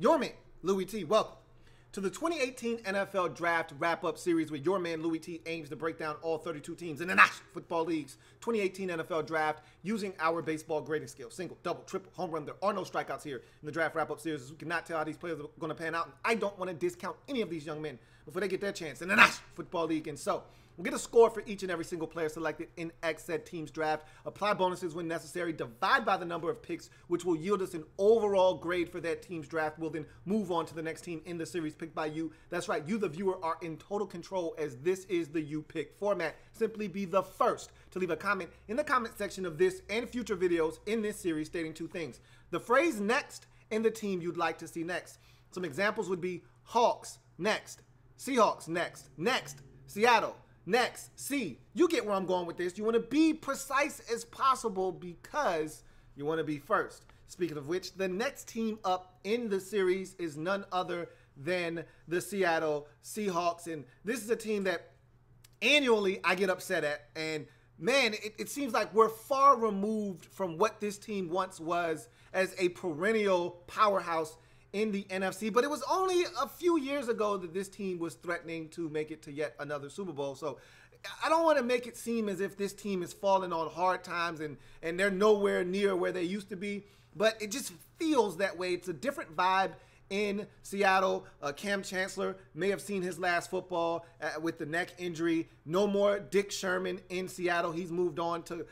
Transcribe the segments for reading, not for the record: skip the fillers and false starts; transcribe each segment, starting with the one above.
your man, Louie Tee. Welcome to the 2018 NFL Draft Wrap-Up Series where your man, Louie Tee, aims to break down all 32 teams in the National Football League's 2018 NFL Draft using our baseball grading scale. Single, double, triple, home run. There are no strikeouts here in the Draft Wrap-Up Series, as we cannot tell how these players are going to pan out. And I don't want to discount any of these young men before they get their chance in the National Football League. And so we'll get a score for each and every single player selected in said team's draft, apply bonuses when necessary, divide by the number of picks, which will yield us an overall grade for that team's draft. We'll then move on to the next team in the series picked by you. That's right, you, the viewer, are in total control as this is the You Pick format. Simply be the first to leave a comment in the comment section of this and future videos in this series stating two things: the phrase next and the team you'd like to see next. Some examples would be Hawks, next; Seahawks, next; Seattle, next. See, you get where I'm going with this. You want to be precise as possible because you want to be first. Speaking of which, the next team up in the series is none other than the Seattle Seahawks. And this is a team that annually I get upset at. And man, it seems like we're far removed from what this team once was as a perennial powerhouse in the NFC, but it was only a few years ago that this team was threatening to make it to yet another Super Bowl. So I don't want to make it seem as if this team is falling on hard times and they're nowhere near where they used to be, but it just feels that way. It's a different vibe in Seattle. Cam Chancellor may have seen his last football with the neck injury. No more Dick Sherman in Seattle. He's moved on to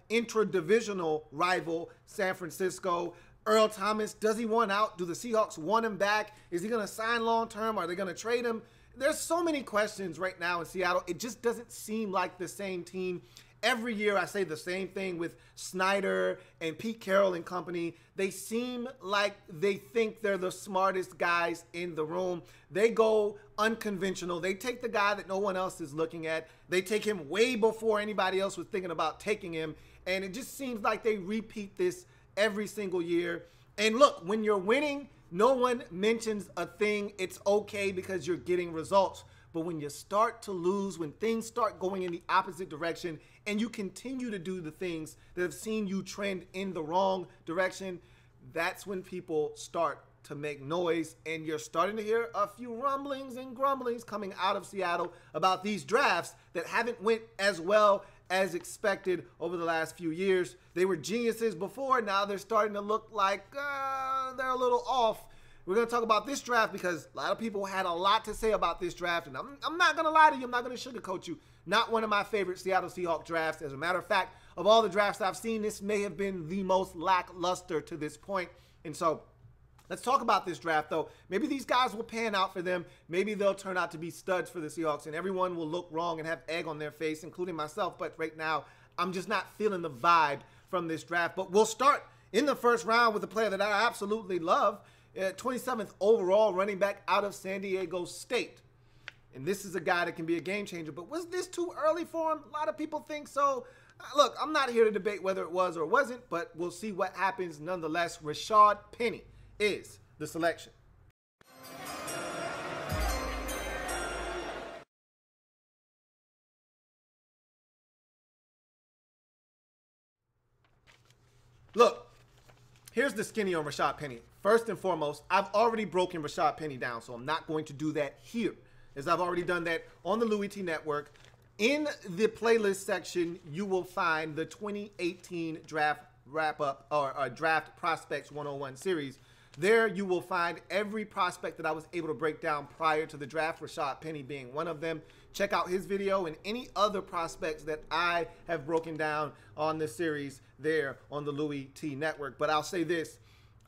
intra-divisional rival San Francisco. Earl Thomas, does he want out? Do the Seahawks want him back? Is he going to sign long-term? Are they going to trade him? There's so many questions right now in Seattle. It just doesn't seem like the same team. Every year I say the same thing with Snyder and Pete Carroll and company. They seem like they think they're the smartest guys in the room. They go unconventional. They take the guy that no one else is looking at. They take him way before anybody else was thinking about taking him. And it just seems like they repeat this every single year. And look, when you're winning, no one mentions a thing. It's okay because you're getting results. But when you start to lose, when things start going in the opposite direction and you continue to do the things that have seen you trend in the wrong direction, that's when people start to make noise. And you're starting to hear a few rumblings and grumblings coming out of Seattle about these drafts that haven't went as well as expected over the last few years. They were geniuses before. Now they're starting to look like they're a little off. We're going to talk about this draft because a lot of people had a lot to say about this draft. And I'm not going to lie to you. I'm not going to sugarcoat you. Not one of my favorite Seattle Seahawks drafts. As a matter of fact, of all the drafts I've seen, this may have been the most lackluster to this point. And so let's talk about this draft, though. Maybe these guys will pan out for them. Maybe they'll turn out to be studs for the Seahawks, and everyone will look wrong and have egg on their face, including myself. But right now, I'm just not feeling the vibe from this draft. But we'll start in the first round with a player that I absolutely love, 27th overall running back out of San Diego State. And this is a guy that can be a game changer. But was this too early for him? A lot of people think so. Look, I'm not here to debate whether it was or wasn't, but we'll see what happens nonetheless. Rashad Penny is the selection. Look, here's the skinny on Rashad Penny. First and foremost, I've already broken Rashad Penny down, so I'm not going to do that here, as I've already done that on the Louie Tee Network. In the playlist section, you will find the 2018 Draft Wrap-Up or Draft Prospects 101 series. There you will find every prospect that I was able to break down prior to the draft, Rashad Penny being one of them. Check out his video and any other prospects that I have broken down on this series there on the Louie Tee Network. But I'll say this,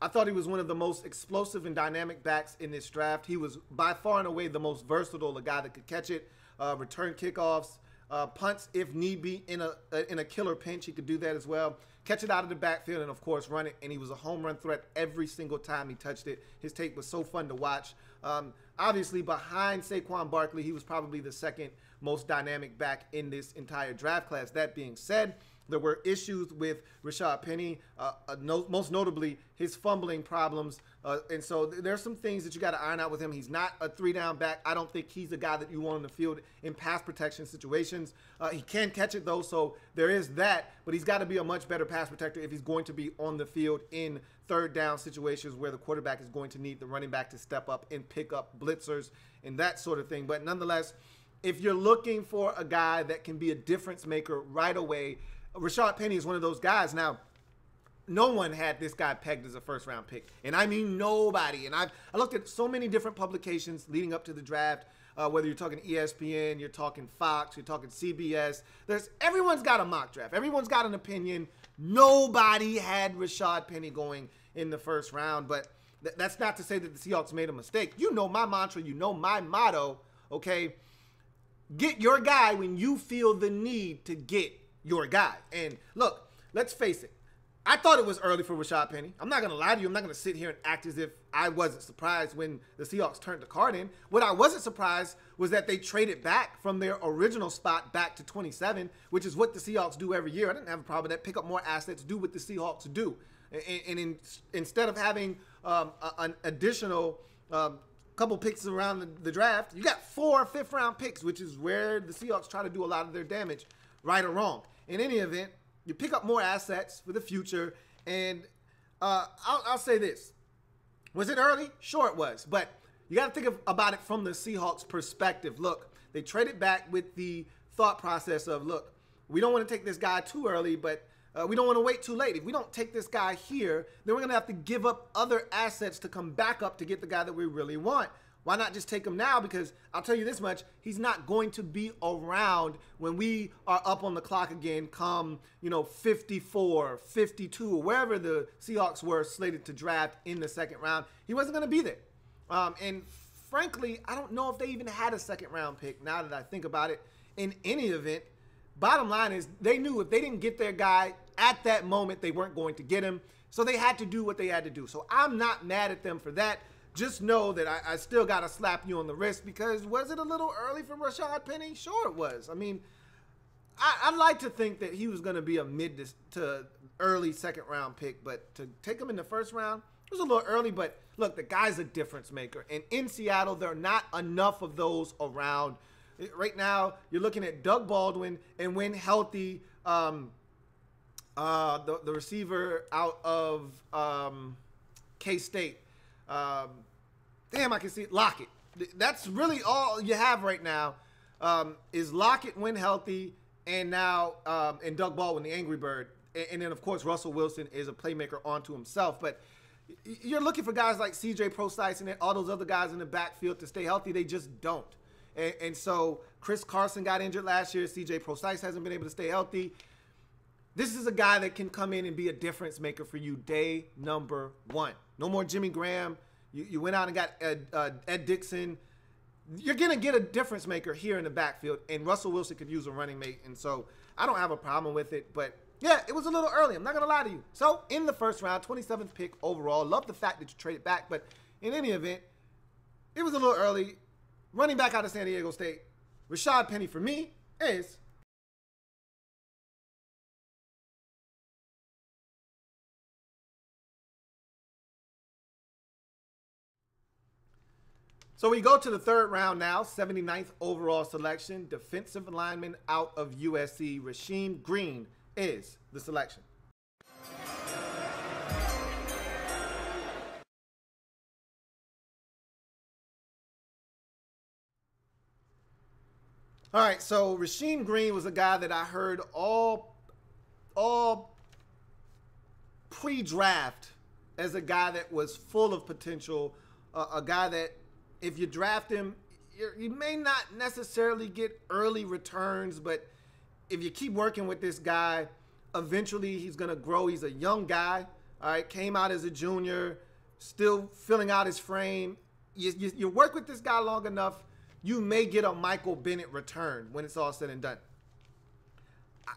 I thought he was one of the most explosive and dynamic backs in this draft. He was by far and away the most versatile, a guy that could catch it, return kickoffs, punts if need be in a killer pinch. He could do that as well. Catch it out of the backfield and, of course, run it. And he was a home run threat every single time he touched it. His tape was so fun to watch. Obviously, behind Saquon Barkley, he was probably the second most dynamic back in this entire draft class. That being said, There were issues with Rashad Penny, most notably his fumbling problems. And so there's some things that you got to iron out with him. He's not a 3-down back. I don't think he's a guy that you want on the field in pass protection situations. He can catch it, though, so there is that. But he's got to be a much better pass protector if he's going to be on the field in 3rd down situations where the quarterback is going to need the running back to step up and pick up blitzers and that sort of thing. But nonetheless, if you're looking for a guy that can be a difference maker right away, Rashad Penny is one of those guys. Now, no one had this guy pegged as a 1st-round pick, and I mean nobody. And I looked at so many different publications leading up to the draft, whether you're talking ESPN, you're talking Fox, you're talking CBS. Everyone's got a mock draft. Everyone's got an opinion. Nobody had Rashad Penny going in the 1st round, but that's not to say that the Seahawks made a mistake. You know my mantra. You know my motto, okay? Get your guy when you feel the need to get your guy. And look, let's face it. I thought it was early for Rashad Penny. I'm not going to lie to you. I'm not going to sit here and act as if I wasn't surprised when the Seahawks turned the card in. What I wasn't surprised was that they traded back from their original spot back to 27, which is what the Seahawks do every year. I didn't have a problem with that. Pick up more assets, do what the Seahawks do. And instead of having an additional couple picks around the draft, you got 4 5th-round picks, which is where the Seahawks try to do a lot of their damage, right or wrong. In any event, you pick up more assets for the future, and I'll say this. Was it early? Sure it was, but you got to think about it from the Seahawks' perspective. Look, they traded back with the thought process of, look, we don't want to take this guy too early, but we don't want to wait too late. If we don't take this guy here, then we're going to have to give up other assets to come back up to get the guy that we really want. Why not just take him now? Because I'll tell you this much, he's not going to be around when we are up on the clock again come, 54, 52, or wherever the Seahawks were slated to draft in the 2nd round. He wasn't going to be there. And frankly, I don't know if they even had a 2nd-round pick now that I think about it. In any event, bottom line is they knew if they didn't get their guy at that moment, they weren't going to get him. So they had to do what they had to do. So I'm not mad at them for that. Just know that I still got to slap you on the wrist because was it a little early for Rashad Penny? Sure it was. I mean, I'd like to think that he was going to be a mid to early 2nd-round pick, but to take him in the 1st round, it was a little early. But look, the guy's a difference maker. And in Seattle, there are not enough of those around. Right now, you're looking at Doug Baldwin, and when healthy, the receiver out of K-State, I can see it. Lockett. That's really all you have right now is Lockett when healthy, and now and Doug Baldwin, the Angry Bird. And then, of course, Russell Wilson is a playmaker onto himself. But you're looking for guys like C.J. Prosise and all those other guys in the backfield to stay healthy. They just don't. And so Chris Carson got injured last year. C.J. Prosise hasn't been able to stay healthy. This is a guy that can come in and be a difference maker for you day number 1. No more Jimmy Graham. You went out and got Ed Dixon. You're going to get a difference maker here in the backfield, and Russell Wilson could use a running mate. And so I don't have a problem with it. But, yeah, it was a little early. I'm not going to lie to you. So in the 1st round, 27th pick overall. Love the fact that you traded back. But in any event, it was a little early. Running back out of San Diego State, Rashad Penny for me is so we go to the 3rd round now, 79th overall selection. Defensive lineman out of USC, Rasheem Green is the selection. All right, so Rasheem Green was a guy that I heard all pre-draft as a guy that was full of potential, a guy that if you draft him, you may not necessarily get early returns, but if you keep working with this guy, eventually he's going to grow. He's a young guy, all right, came out as a junior, still filling out his frame. You work with this guy long enough, you may get a Michael Bennett return when it's all said and done.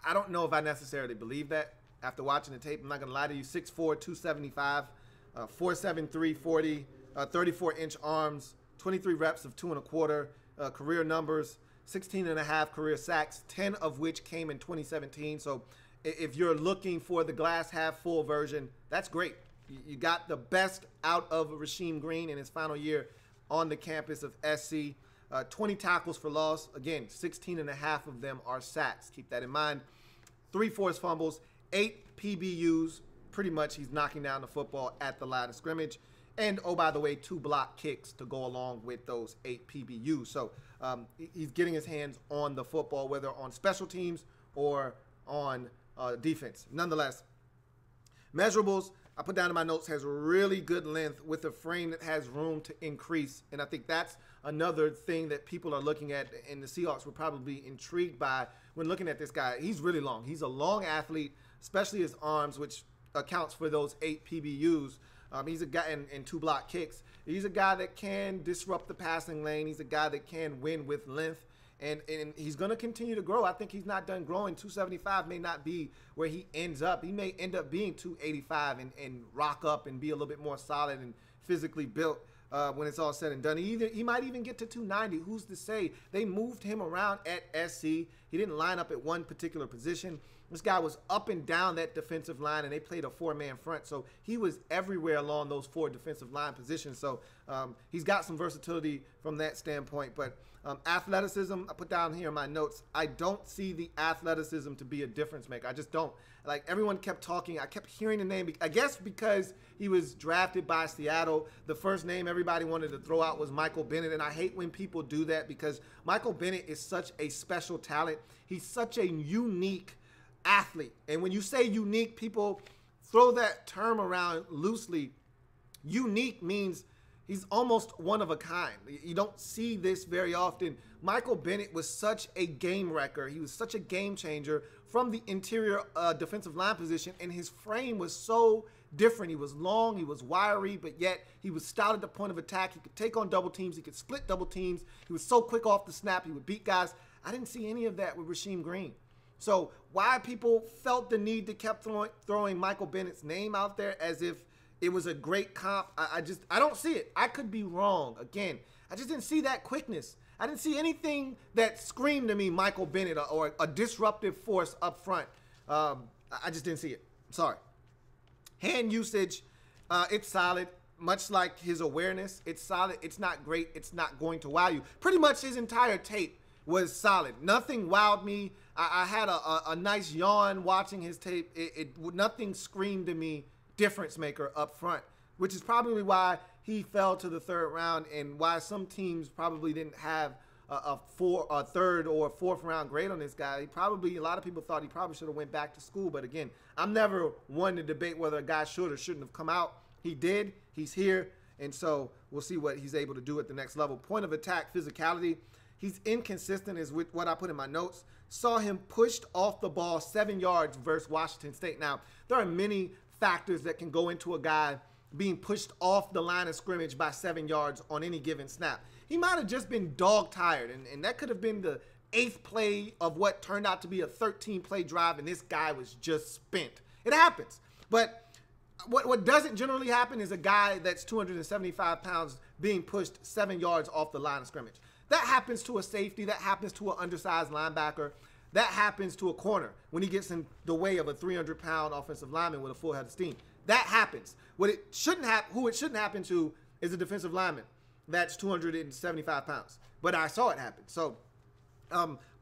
I don't know if I necessarily believe that after watching the tape. I'm not going to lie to you. 6'4", 275, 4'7", 340, 34-inch arms, 23 reps of 2 1/4, career numbers, 16 and a half career sacks, 10 of which came in 2017. So if you're looking for the glass half full version, that's great. You got the best out of Rasheem Green in his final year on the campus of SC. 20 tackles for loss. Again, 16 and a half of them are sacks. Keep that in mind. 3 forced fumbles, 8 PBUs. Pretty much he's knocking down the football at the line of scrimmage. And, oh, by the way, 2 block kicks to go along with those 8 PBUs. So he's getting his hands on the football, whether on special teams or on defense. Nonetheless, measurables, I put down in my notes, has really good length with a frame that has room to increase. And I think that's another thing that people are looking at, and the Seahawks were probably intrigued by when looking at this guy. He's really long. He's a long athlete, especially his arms, which accounts for those 8 PBUs. He's a guy in 2 block kicks. He's a guy that can disrupt the passing lane. He's a guy that can win with length. And he's going to continue to grow. I think he's not done growing. 275 may not be where he ends up. He may end up being 285 and rock up and be a little bit more solid and physically built when it's all said and done. He might even get to 290. Who's to say? They moved him around at SC. He didn't line up at one particular position. This guy was up and down that defensive line, and they played a 4-man front. So he was everywhere along those 4 defensive line positions. So he's got some versatility from that standpoint. But athleticism, I put down here in my notes, I don't see the athleticism to be a difference maker. I just don't. Like, everyone kept talking. I kept hearing the name. I guess because he was drafted by Seattle, the first name everybody wanted to throw out was Michael Bennett. And I hate when people do that because Michael Bennett is such a special talent. He's such a unique athlete. And when you say unique, people throw that term around loosely. Unique means he's almost one of a kind. You don't see this very often. Michael Bennett was such a game wrecker. He was such a game changer from the interior defensive line position, and his frame was so different. He was long, he was wiry, but yet he was stout at the point of attack. He could take on double teams. He could split double teams. He was so quick off the snap. He would beat guys. I didn't see any of that with Rasheem Green. So why people felt the need to keep throwing Michael Bennett's name out there as if it was a great comp, I don't see it. I could be wrong. Again, I just didn't see that quickness. I didn't see anything that screamed to me Michael Bennett or a disruptive force up front. I just didn't see it. Sorry. Hand usage, it's solid. Much like his awareness, it's solid. It's not great. It's not going to wow you. Pretty much his entire tape was solid. Nothing wowed me. I had a nice yawn watching his tape. Nothing screamed to me difference maker up front, which is probably why he fell to the 3rd round and why some teams probably didn't have a 3rd or 4th round grade on this guy. A lot of people thought he probably should have went back to school. But again, I'm never one to debate whether a guy should or shouldn't have come out. He did. He's here. And so we'll see what he's able to do at the next level. Point of attack, physicality. He's inconsistent is with what I put in my notes. Saw him pushed off the ball 7 yards versus Washington State. Now, there are many factors that can go into a guy being pushed off the line of scrimmage by 7 yards on any given snap. He might have just been dog tired, and that could have been the 8th play of what turned out to be a 13-play drive, and this guy was just spent. It happens. But what doesn't generally happen is a guy that's 275 pounds being pushed 7 yards off the line of scrimmage. That happens to a safety. That happens to an undersized linebacker. That happens to a corner when he gets in the way of a 300-pound offensive lineman with a full head of steam. That happens. Who it shouldn't happen to is a defensive lineman that's 275 pounds. But I saw it happen. So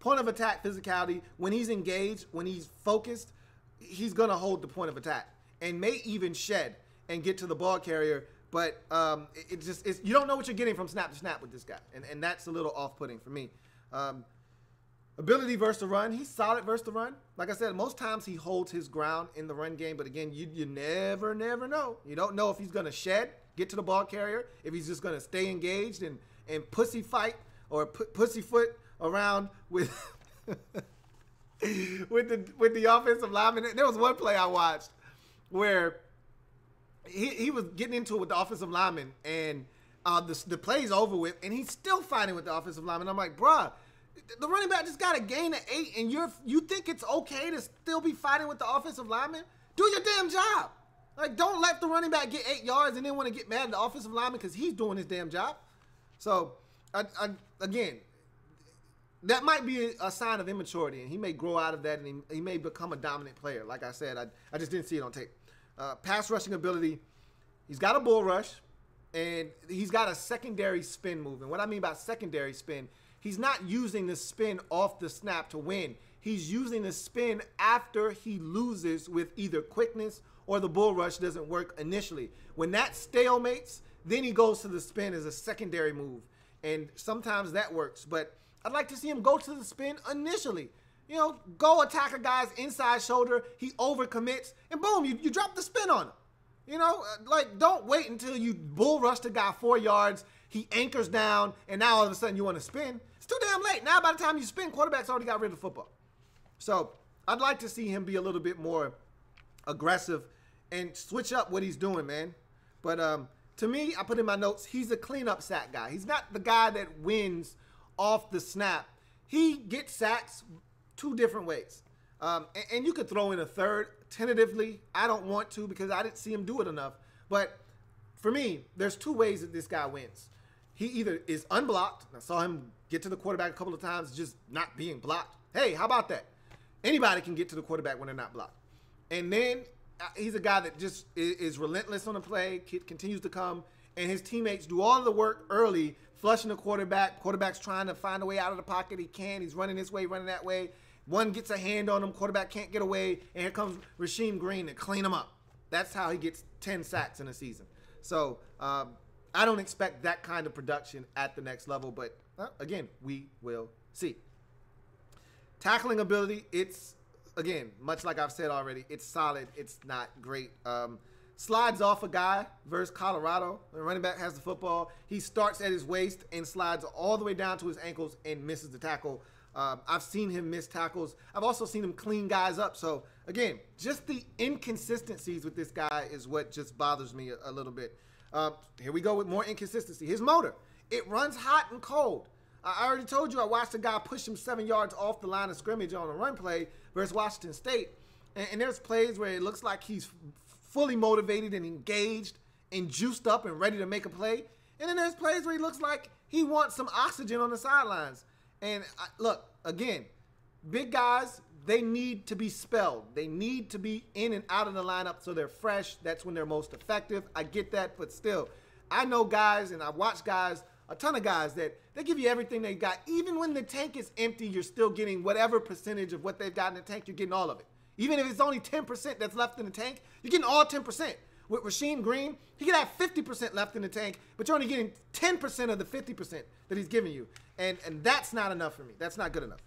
point of attack, physicality, when he's engaged, when he's focused, he's going to hold the point of attack and may even shed and get to the ball carrier. But you don't know what you're getting from snap to snap with this guy. And that's a little off-putting for me. Ability versus the run. He's solid versus the run. Like I said, most times he holds his ground in the run game. But again, you never know. You don't know if he's going to shed, get to the ball carrier, if he's just going to stay engaged and pussy fight or pussyfoot around with with the offensive lineman. There was one play I watched where he was getting into it with the offensive lineman, and the play's over with, and he's still fighting with the offensive lineman. I'm like, bruh, the running back just got a gain of 8, and you think it's okay to still be fighting with the offensive lineman? Do your damn job. Like, don't let the running back get 8 yards and then want to get mad at the offensive lineman because he's doing his damn job. So, again, that might be a sign of immaturity, and he may grow out of that, and he may become a dominant player. Like I said, I just didn't see it on tape. Pass rushing ability, he's got a bull rush, and he's got a secondary spin move. And what I mean by secondary spin, he's not using the spin off the snap to win. He's using the spin after he loses with either quickness or the bull rush doesn't work initially. When that stalemates, then he goes to the spin as a secondary move. And sometimes that works, but I'd like to see him go to the spin initially. You know, go attack a guy's inside shoulder, he overcommits, and boom, you drop the spin on him. You know, like, don't wait until you bull rush the guy 4 yards, he anchors down, and now all of a sudden you want to spin. It's too damn late. Now by the time you spin, quarterback's already got rid of the football. So I'd like to see him be a little bit more aggressive and switch up what he's doing, man. But to me, I put in my notes, he's a cleanup sack guy. He's not the guy that wins off the snap. He gets sacks 2 different ways. And you could throw in a third tentatively. I don't want to because I didn't see him do it enough. But for me, there's 2 ways that this guy wins. He either is unblocked. I saw him get to the quarterback a couple of times just not being blocked. Hey, how about that? Anybody can get to the quarterback when they're not blocked. And then he's a guy that just is relentless on the play, continues to come, and his teammates do all of the work early, flushing the quarterback. Quarterback's trying to find a way out of the pocket. He can. He's running this way, running that way. One gets a hand on him. Quarterback can't get away, and here comes Rasheem Green to clean him up. That's how he gets 10 sacks in a season. So I don't expect that kind of production at the next level, but again, we will see. Tackling ability, it's, again, much like I've said already, it's solid. It's not great. Slides off a guy versus Colorado. The running back has the football. He starts at his waist and slides all the way down to his ankles and misses the tackle. I've seen him miss tackles. I've also seen him clean guys up. So, again, just the inconsistencies with this guy is what just bothers me a little bit. Here we go with more inconsistency. His motor, it runs hot and cold. I already told you I watched a guy push him 7 yards off the line of scrimmage on a run play versus Washington State. And there's plays where it looks like he's fully motivated and engaged and juiced up and ready to make a play. And then there's plays where he looks like he wants some oxygen on the sidelines. And look, again, big guys, they need to be spelled. They need to be in and out of the lineup so they're fresh. That's when they're most effective. I get that, but still, I know guys and I watch guys, a ton of guys that they give you everything they got. Even when the tank is empty, you're still getting whatever percentage of what they've got in the tank, you're getting all of it. Even if it's only 10% that's left in the tank, you're getting all 10%. With Rasheem Green, he could have 50% left in the tank, but you're only getting 10% of the 50% that he's giving you. And that's not enough for me. That's not good enough.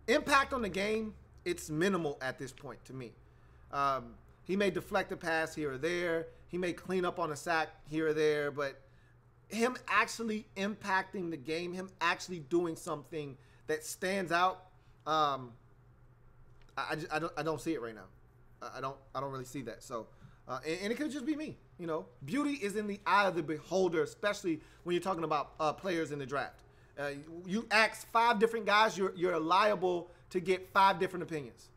Impact on the game, it's minimal at this point to me. He may deflect a pass here or there. He may clean up on a sack here or there, but him actually impacting the game, him actually doing something that stands out, I don't see it right now. I don't really see that. So, and it could just be me. You know, beauty is in the eye of the beholder, especially when you're talking about players in the draft. You ask 5 different guys, you're liable to get 5 different opinions,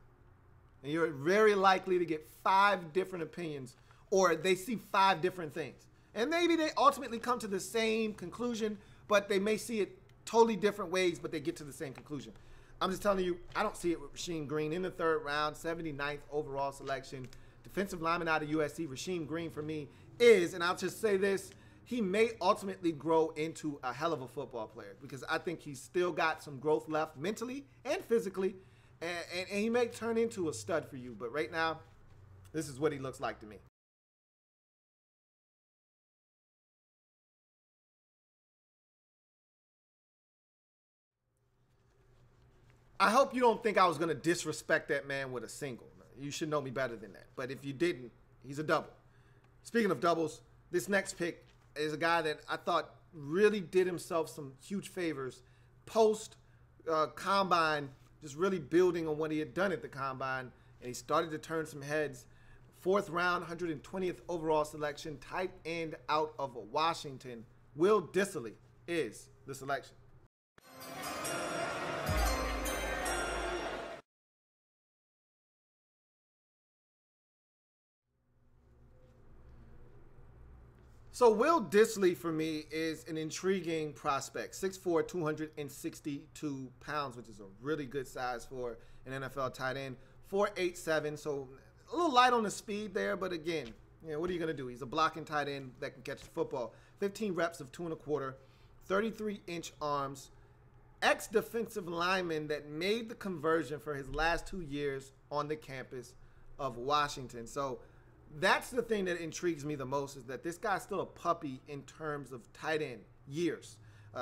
and you're very likely to get 5 different opinions, or they see 5 different things, and maybe they ultimately come to the same conclusion, but they may see it totally different ways, but they get to the same conclusion. I'm just telling you, I don't see it with Rasheem Green in the 3rd round, 79th overall selection. Defensive lineman out of USC, Rasheem Green for me is, and I'll just say this, he may ultimately grow into a hell of a football player because I think he's still got some growth left mentally and physically, and he may turn into a stud for you. But right now, this is what he looks like to me. I hope you don't think I was going to disrespect that man with a single. You should know me better than that. But if you didn't, he's a double. Speaking of doubles, this next pick is a guy that I thought really did himself some huge favors post combine, just really building on what he had done at the combine, and he started to turn some heads. 4th round, 120th overall selection, tight end out of Washington. Will Dissly is the selection. So Will Dissly for me is an intriguing prospect. 6'4", 262 pounds, which is a really good size for an NFL tight end. 4'8", so a little light on the speed there, but again, what are you going to do? He's a blocking tight end that can catch the football. 15 reps of 2 1/4, 33-inch arms. Ex-defensive lineman that made the conversion for his last 2 years on the campus of Washington. So that's the thing that intrigues me the most, is that this guy's still a puppy in terms of tight end years.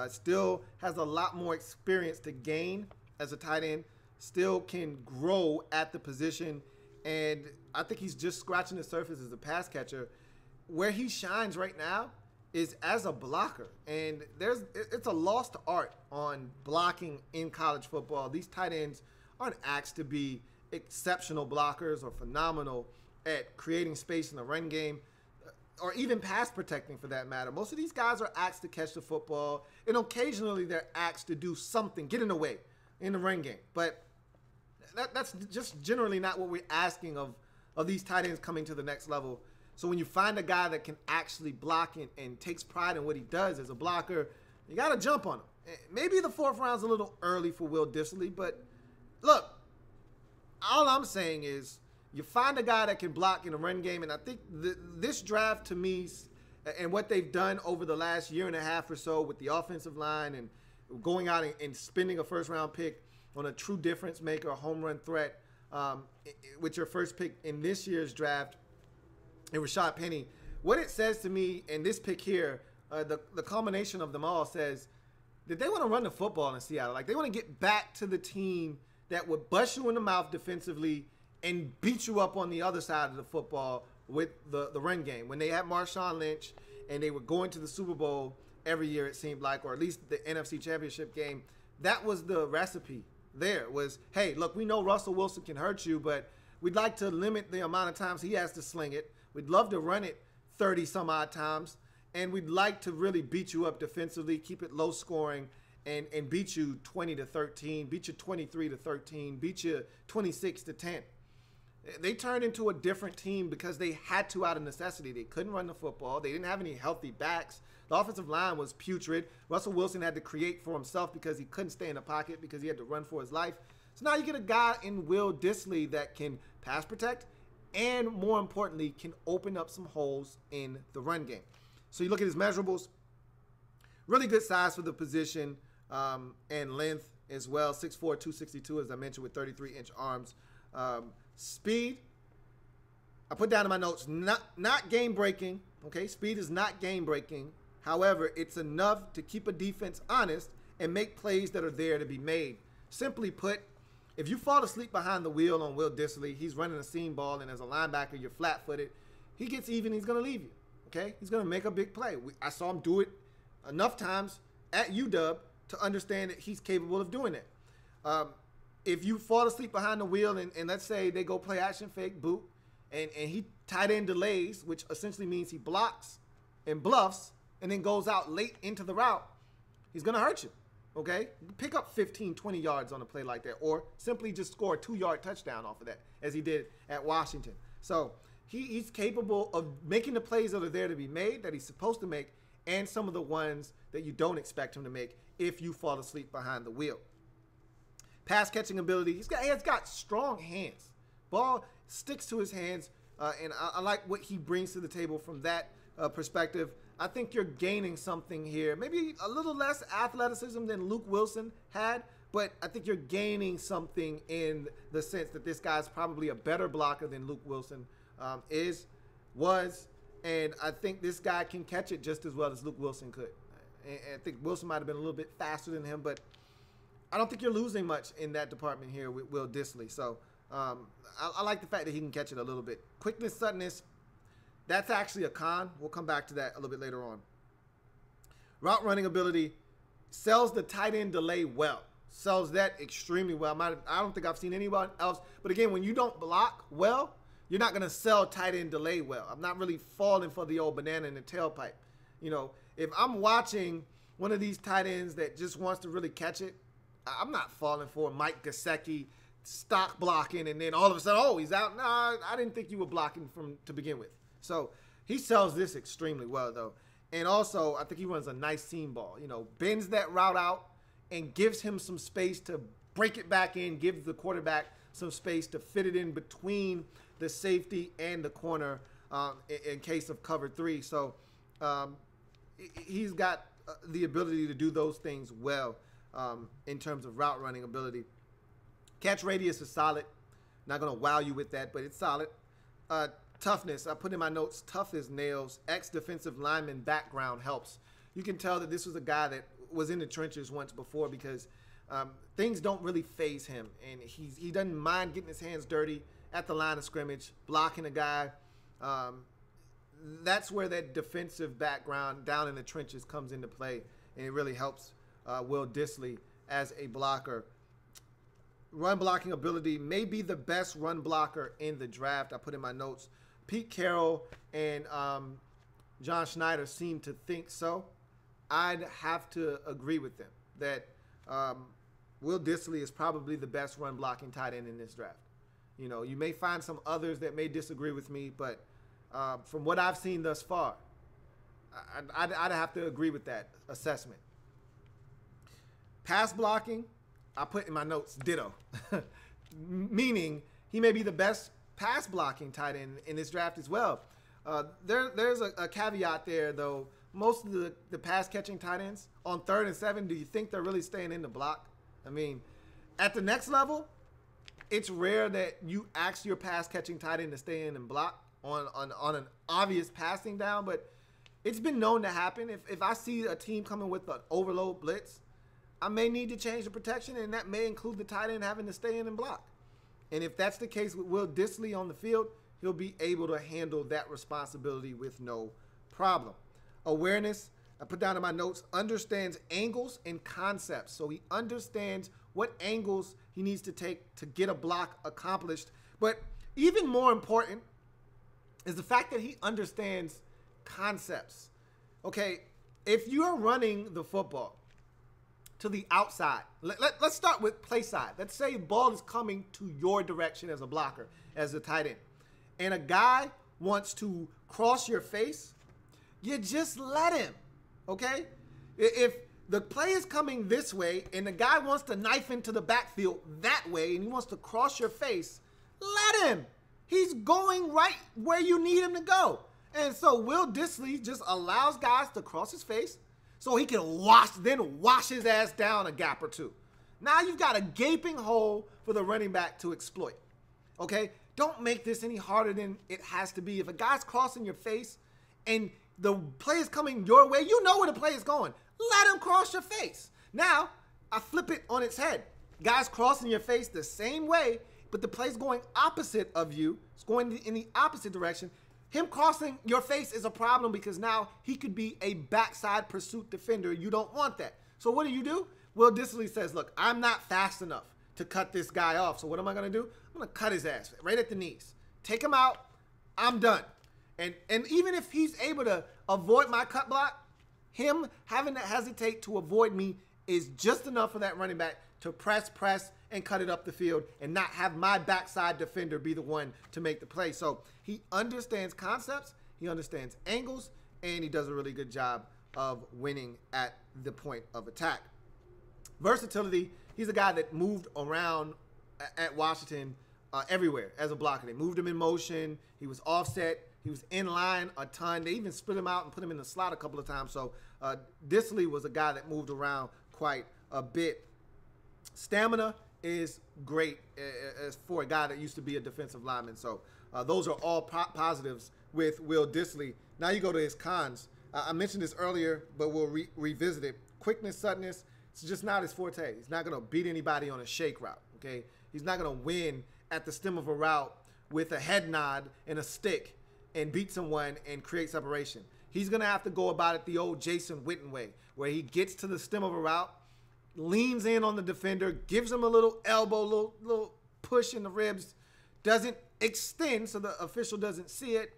Still has a lot more experience to gain as a tight end. Still can grow at the position. And I think he's just scratching the surface as a pass catcher. Where he shines right now is as a blocker. And it's a lost art on blocking in college football. These tight ends aren't asked to be exceptional blockers or phenomenal at creating space in the run game, or even pass protecting for that matter. Most of these guys are asked to catch the football, and occasionally they're asked to do something, get in the way in the run game. But that's just generally not what we're asking of these tight ends coming to the next level. So when you find a guy that can actually block and takes pride in what he does as a blocker, you got to jump on him. Maybe the 4th round's a little early for Will Dissly, but look, all I'm saying is you find a guy that can block in the run game, and I think this draft to me and what they've done over the last year and a half or so with the offensive line and going out and spending a 1st-round pick on a true difference maker, a home run threat, with your first pick in this year's draft, and Rashad Penny. What it says to me in this pick here, the culmination of them all says that they want to run the football in Seattle. Like, they want to get back to the team that would bust you in the mouth defensively and beat you up on the other side of the football with the run game. When they had Marshawn Lynch and they were going to the Super Bowl every year, it seemed like, or at least the NFC Championship game, that was the recipe there was, hey, look, we know Russell Wilson can hurt you, but we'd like to limit the amount of times he has to sling it. We'd love to run it 30-some-odd times, and we'd like to really beat you up defensively, keep it low scoring, and beat you 20-13, beat you 23-13, beat you 26-10. They turned into a different team because they had to out of necessity. They couldn't run the football. They didn't have any healthy backs. The offensive line was putrid. Russell Wilson had to create for himself because he couldn't stay in the pocket because he had to run for his life. So now you get a guy in Will Dissly that can pass protect and, more importantly, can open up some holes in the run game. So you look at his measurables. Really good size for the position, and length as well. 6'4", 262, as I mentioned, with 33-inch arms. Speed, I put down in my notes, not game-breaking. Okay, speed is not game-breaking. However, it's enough to keep a defense honest and make plays that are there to be made. Simply put, if you fall asleep behind the wheel on Will Dissly, he's running a seam ball, and as a linebacker, you're flat-footed. He gets even, he's going to leave you. Okay, he's going to make a big play. I saw him do it enough times at UW to understand that he's capable of doing it. If you fall asleep behind the wheel and let's say they go play action fake boot and he tight end delays, which essentially means he blocks and bluffs and then goes out late into the route, he's going to hurt you, okay? Pick up 15, 20 yards on a play like that, or simply just score a 2-yard touchdown off of that, as he did at Washington. So he's capable of making the plays that are there to be made, that he's supposed to make, and some of the ones that you don't expect him to make if you fall asleep behind the wheel. Pass catching ability, he has got strong hands. Ball sticks to his hands, and I like what he brings to the table from that perspective. I think you're gaining something here. Maybe a little less athleticism than Luke Wilson had, but I think you're gaining something in the sense that this guy's probably a better blocker than Luke Wilson was, and I think this guy can catch it just as well as Luke Wilson could. And I think Wilson might have been a little bit faster than him, but I don't think you're losing much in that department here with Will Dissly. So I like the fact that he can catch it a little bit. Quickness, suddenness, that's actually a con. We'll come back to that a little bit later on. Route running ability, sells the tight end delay well. Sells that extremely well. I don't think I've seen anyone else. But again, when you don't block well, you're not going to sell tight end delay well. I'm not really falling for the old banana in the tailpipe. You know, if I'm watching one of these tight ends that just wants to really catch it, I'm not falling for Mike Gesicki stock blocking and then all of a sudden, oh, he's out. No, I didn't think you were blocking to begin with. So he sells this extremely well, though. And also, I think he runs a nice seam ball. You know, bends that route out and gives him some space to break it back in, gives the quarterback some space to fit it in between the safety and the corner in case of cover 3. So he's got the ability to do those things well in terms of route running ability. Catch radius is solid. Not going to wow you with that, but it's solid. Toughness, I put in my notes, tough as nails. Ex-defensive lineman background helps. You can tell that this was a guy that was in the trenches once before because things don't really faze him. And he doesn't mind getting his hands dirty at the line of scrimmage, blocking a guy. That's where that defensive background down in the trenches comes into play, and it really helps Will Dissly as a blocker. Run blocking ability, may be the best run blocker in the draft. I put in my notes. Pete Carroll and John Schneider seem to think so. I'd have to agree with them that Will Dissly is probably the best run blocking tight end in this draft. You know, you may find some others that may disagree with me, but from what I've seen thus far, I'd have to agree with that assessment. Pass blocking, I put in my notes, ditto. Meaning he may be the best pass blocking tight end in this draft as well. There's a caveat there, though. Most of the pass catching tight ends on 3rd and 7, do you think they're really staying in the block? I mean, at the next level, it's rare that you ask your pass catching tight end to stay in and block on an obvious passing down, but it's been known to happen. If I see a team coming with an overload blitz, I may need to change the protection, and that may include the tight end having to stay in and block. And if that's the case with Will Dissly on the field, he'll be able to handle that responsibility with no problem. Awareness, I put down in my notes, understands angles and concepts. So he understands what angles he needs to take to get a block accomplished. But even more important is the fact that he understands concepts. Okay, if you're running the football to the outside, let's start with play side. Let's say the ball is coming to your direction as a blocker, as a tight end, and a guy wants to cross your face, you just let him, okay? If the play is coming this way and the guy wants to knife into the backfield that way and he wants to cross your face, let him. He's going right where you need him to go. And so Will Dissly just allows guys to cross his face so he can wash his ass down a gap or two. Now you've got a gaping hole for the running back to exploit, okay? Don't make this any harder than it has to be. If a guy's crossing your face and the play is coming your way, you know where the play is going. Let him cross your face. Now, I flip it on its head. Guys crossing your face the same way, but the play's going opposite of you. It's going in the opposite direction. Him crossing your face is a problem because now he could be a backside pursuit defender. You don't want that. So what do? Will Dissly says, look, I'm not fast enough to cut this guy off. So what am I going to do? I'm going to cut his ass right at the knees. Take him out. I'm done. And even if he's able to avoid my cut block, him having to hesitate to avoid me is just enough for that running back to press, and cut it up the field and not have my backside defender be the one to make the play. So he understands concepts, he understands angles, and he does a really good job of winning at the point of attack. Versatility, he's a guy that moved around at Washington everywhere as a blocker. They moved him in motion, he was offset, he was in line a ton. They even split him out and put him in the slot a couple of times. So Dissly was a guy that moved around quite a bit. Stamina is great as for a guy that used to be a defensive lineman. So those are all positives with Will Dissly. Now you go to his cons. I mentioned this earlier, but we'll revisit it. Quickness, suddenness, it's just not his forte. He's not going to beat anybody on a shake route, okay? He's not going to win at the stem of a route with a head nod and a stick and beat someone and create separation. He's going to have to go about it the old Jason Witten way, where he gets to the stem of a route, leans in on the defender, gives him a little elbow, little push in the ribs, doesn't extend so the official doesn't see it,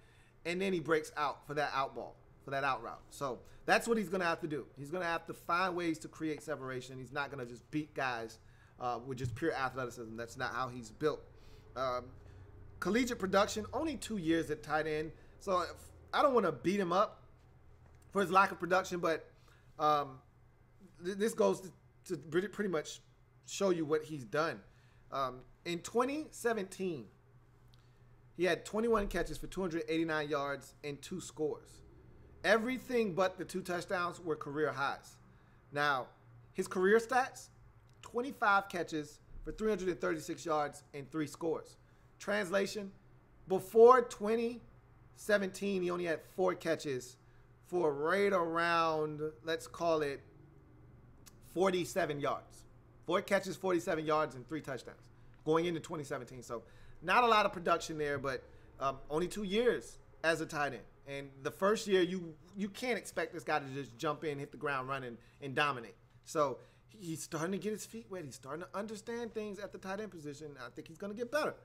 and then he breaks out for that out ball, for that out route. So that's what he's going to have to do. He's going to have to find ways to create separation. He's not going to just beat guys with just pure athleticism. That's not how he's built. Collegiate production, only 2 years at tight end. So I don't want to beat him up, for his lack of production, but this goes to pretty much show you what he's done. In 2017, he had 21 catches for 289 yards and 2 scores. Everything but the 2 touchdowns were career highs. Now, his career stats, 25 catches for 336 yards and 3 scores. Translation, before 2017, he only had 4 catches for right around, let's call it 47 yards. 4 catches, 47 yards, and 3 touchdowns going into 2017. So not a lot of production there, but only 2 years as a tight end. And the first year, you can't expect this guy to just jump in, hit the ground running, and dominate. So he's starting to get his feet wet. He's starting to understand things at the tight end position. I think he's going to get better.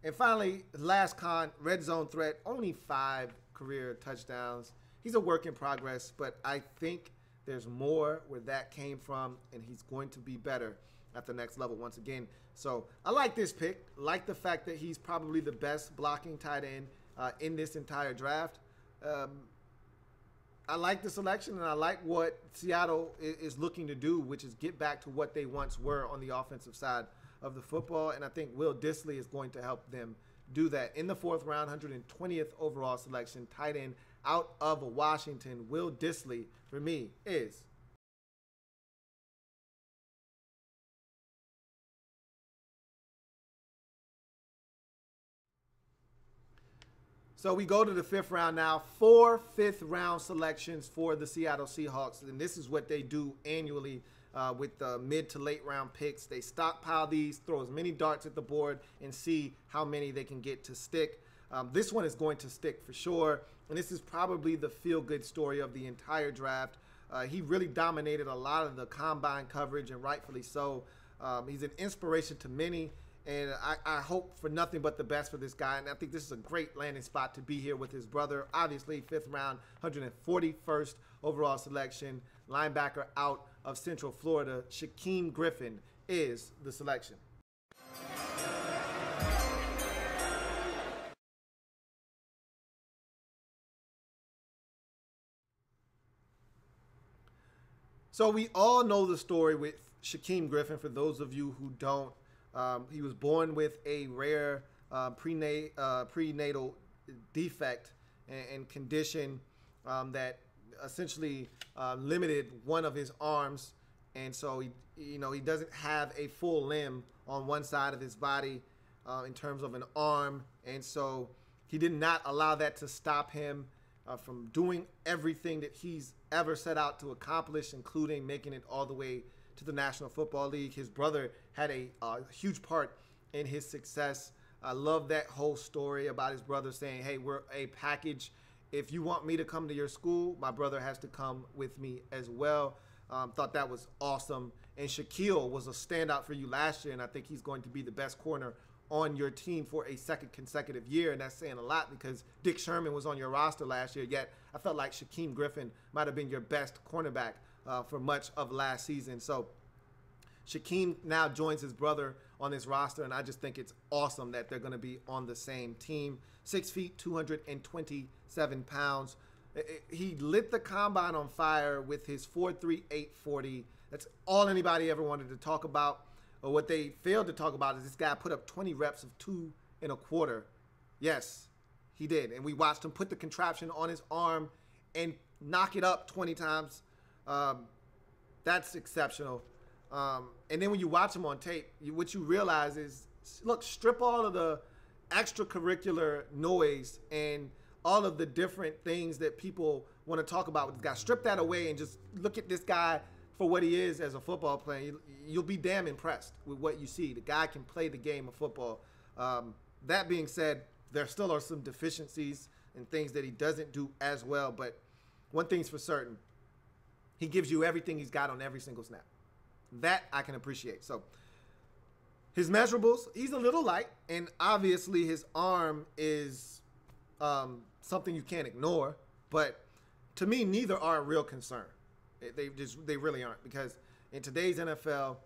And finally, last con, red zone threat, only 5 career touchdowns. He's a work in progress, but I think there's more where that came from, and he's going to be better at the next level once again. So I like this pick. Like the fact that he's probably the best blocking tight end in this entire draft. I like the selection, and I like what Seattle is looking to do, which is get back to what they once were on the offensive side of the football. And I think Will Dissly is going to help them do that. In the 4th round, 120th overall selection, tight end out of Washington, Will Dissly, for me, is So we go to the 5th round now. 4 5th-round selections for the Seattle Seahawks, and this is what they do annually with the mid to late round picks. They stockpile these, throw as many darts at the board, and see how many they can get to stick. This one is going to stick for sure, and this is probably the feel-good story of the entire draft. He really dominated a lot of the combine coverage, and rightfully so. He's an inspiration to many. And I hope for nothing but the best for this guy. And I think this is a great landing spot to be here with his brother. Obviously, 5th round, 141st overall selection. Linebacker out of Central Florida, Shaquem Griffin is the selection. So we all know the story with Shaquem Griffin. For those of you who don't, he was born with a rare prenatal defect and condition that essentially limited one of his arms, and so he doesn't have a full limb on one side of his body in terms of an arm, and so he did not allow that to stop him from doing everything that he's ever set out to accomplish, including making it all the way to the National Football League. His brother had a huge part in his success. I love that whole story about his brother saying, hey, we're a package. If you want me to come to your school, my brother has to come with me as well. Thought that was awesome. And Shaquille was a standout for you last year, and I think he's going to be the best corner on your team for a 2nd consecutive year, and that's saying a lot because Dick Sherman was on your roster last year, yet I felt like Shaquem Griffin might have been your best cornerback for much of last season. So Shaquem now joins his brother on this roster, and I just think it's awesome that they're going to be on the same team. 6 feet, 227 pounds. He lit the combine on fire with his 4.3 840. That's all anybody ever wanted to talk about. Or what they failed to talk about is this guy put up 20 reps of 2 1/4. Yes, he did. And we watched him put the contraption on his arm and knock it up 20 times. That's exceptional. And then when you watch him on tape, what you realize is, look, strip all of the extracurricular noise and all of the different things that people want to talk about with this guy. Strip that away and just look at this guy for what he is as a football player. You'll be damn impressed with what you see. The guy can play the game of football. That being said, there still are some deficiencies and things that he doesn't do as well. But one thing's for certain, he gives you everything he's got on every single snap. That I can appreciate. So his measurables, he's a little light, and obviously his arm is something you can't ignore. But to me, neither are a real concern. They really aren't, because in today's NFL,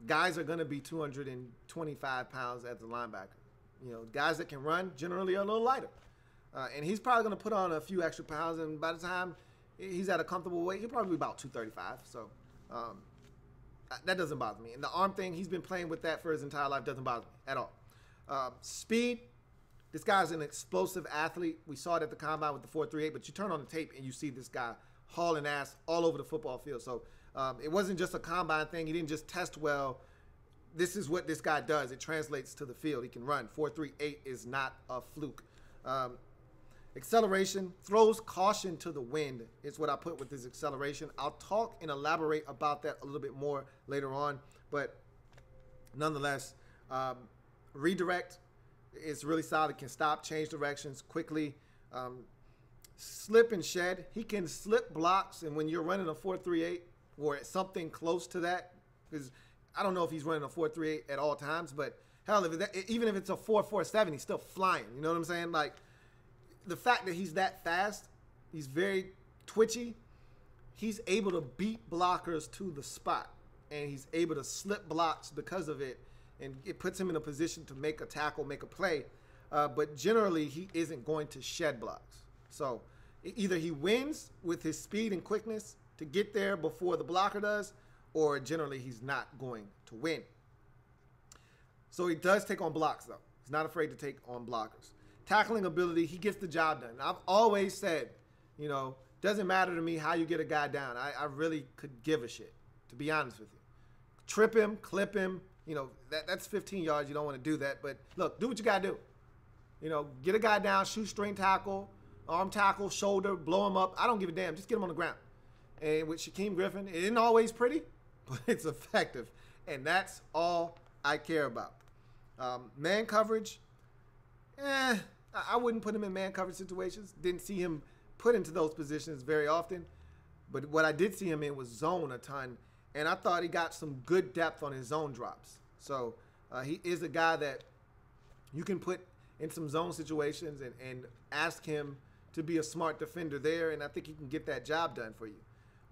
guys are going to be 225 pounds as a linebacker. Guys that can run generally are a little lighter. And he's probably going to put on a few extra pounds, and by the time He's at a comfortable weight. He'll probably be about 235. So that doesn't bother me. And the arm thing, he's been playing with that for his entire life. Doesn't bother me at all. Speed. This guy's an explosive athlete. We saw it at the combine with the 4.38, but you turn on the tape and you see this guy hauling ass all over the football field. So it wasn't just a combine thing. He didn't just test well. This is what this guy does. It translates to the field. He can run. 4.38 is not a fluke. Acceleration, throws caution to the wind is what I put with his acceleration. I'll talk and elaborate about that a little bit more later on. But nonetheless, redirect is really solid. Can stop, change directions quickly. Slip and shed. He can slip blocks, and when you're running a 4.38 or something close to that, because I don't know if he's running a 4.38 at all times, but hell, even if it's a 4.47, he's still flying. You know what I'm saying? Like, the fact that he's that fast, he's very twitchy, he's able to beat blockers to the spot, and he's able to slip blocks because of it, and it puts him in a position to make a tackle, make a play, but generally he isn't going to shed blocks. So either he wins with his speed and quickness to get there before the blocker does, or generally he's not going to win. So he does take on blocks, though. He's not afraid to take on blockers. Tackling ability, he gets the job done. I've always said, you know, doesn't matter to me how you get a guy down. I really could give a shit, to be honest with you. Trip him, clip him, you know, that's 15 yards. You don't want to do that. But, look, do what you got to do. You know, get a guy down, shoestring tackle, arm tackle, shoulder, blow him up. I don't give a damn. Just get him on the ground. And with Shaquem Griffin, it isn't always pretty, but it's effective. And that's all I care about. Man coverage, I wouldn't put him in man coverage situations. Didn't see him put into those positions very often. But what I did see him in was zone a ton. And I thought he got some good depth on his zone drops. So he is a guy that you can put in some zone situations and ask him to be a smart defender there. And I think he can get that job done for you.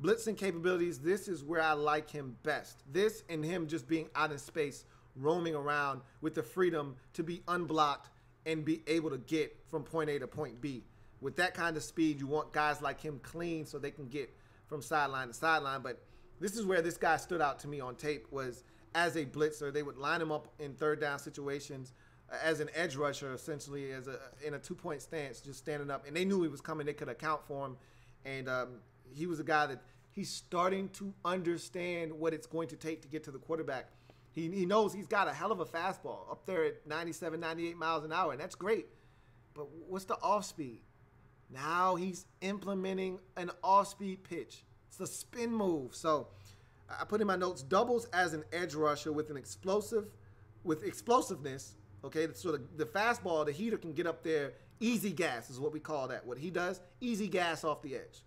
Blitzing capabilities, this is where I like him best. This and him just being out in space, roaming around with the freedom to be unblocked and be able to get from point A to point B. With that kind of speed, you want guys like him clean so they can get from sideline to sideline. But this is where this guy stood out to me on tape, was as a blitzer. They would line him up in third down situations as an edge rusher, essentially, in a two-point stance, just standing up. And they knew he was coming. They could account for him. And he was a guy that he's starting to understand what it's going to take to get to the quarterback. He knows he's got a hell of a fastball up there at 97, 98 miles an hour, and that's great. But what's the off-speed? Now he's implementing an off-speed pitch. It's a spin move. So I put in my notes, doubles as an edge rusher with explosiveness. Okay, so the fastball, the heater can get up there. Easy gas is what we call that. What he does, easy gas off the edge.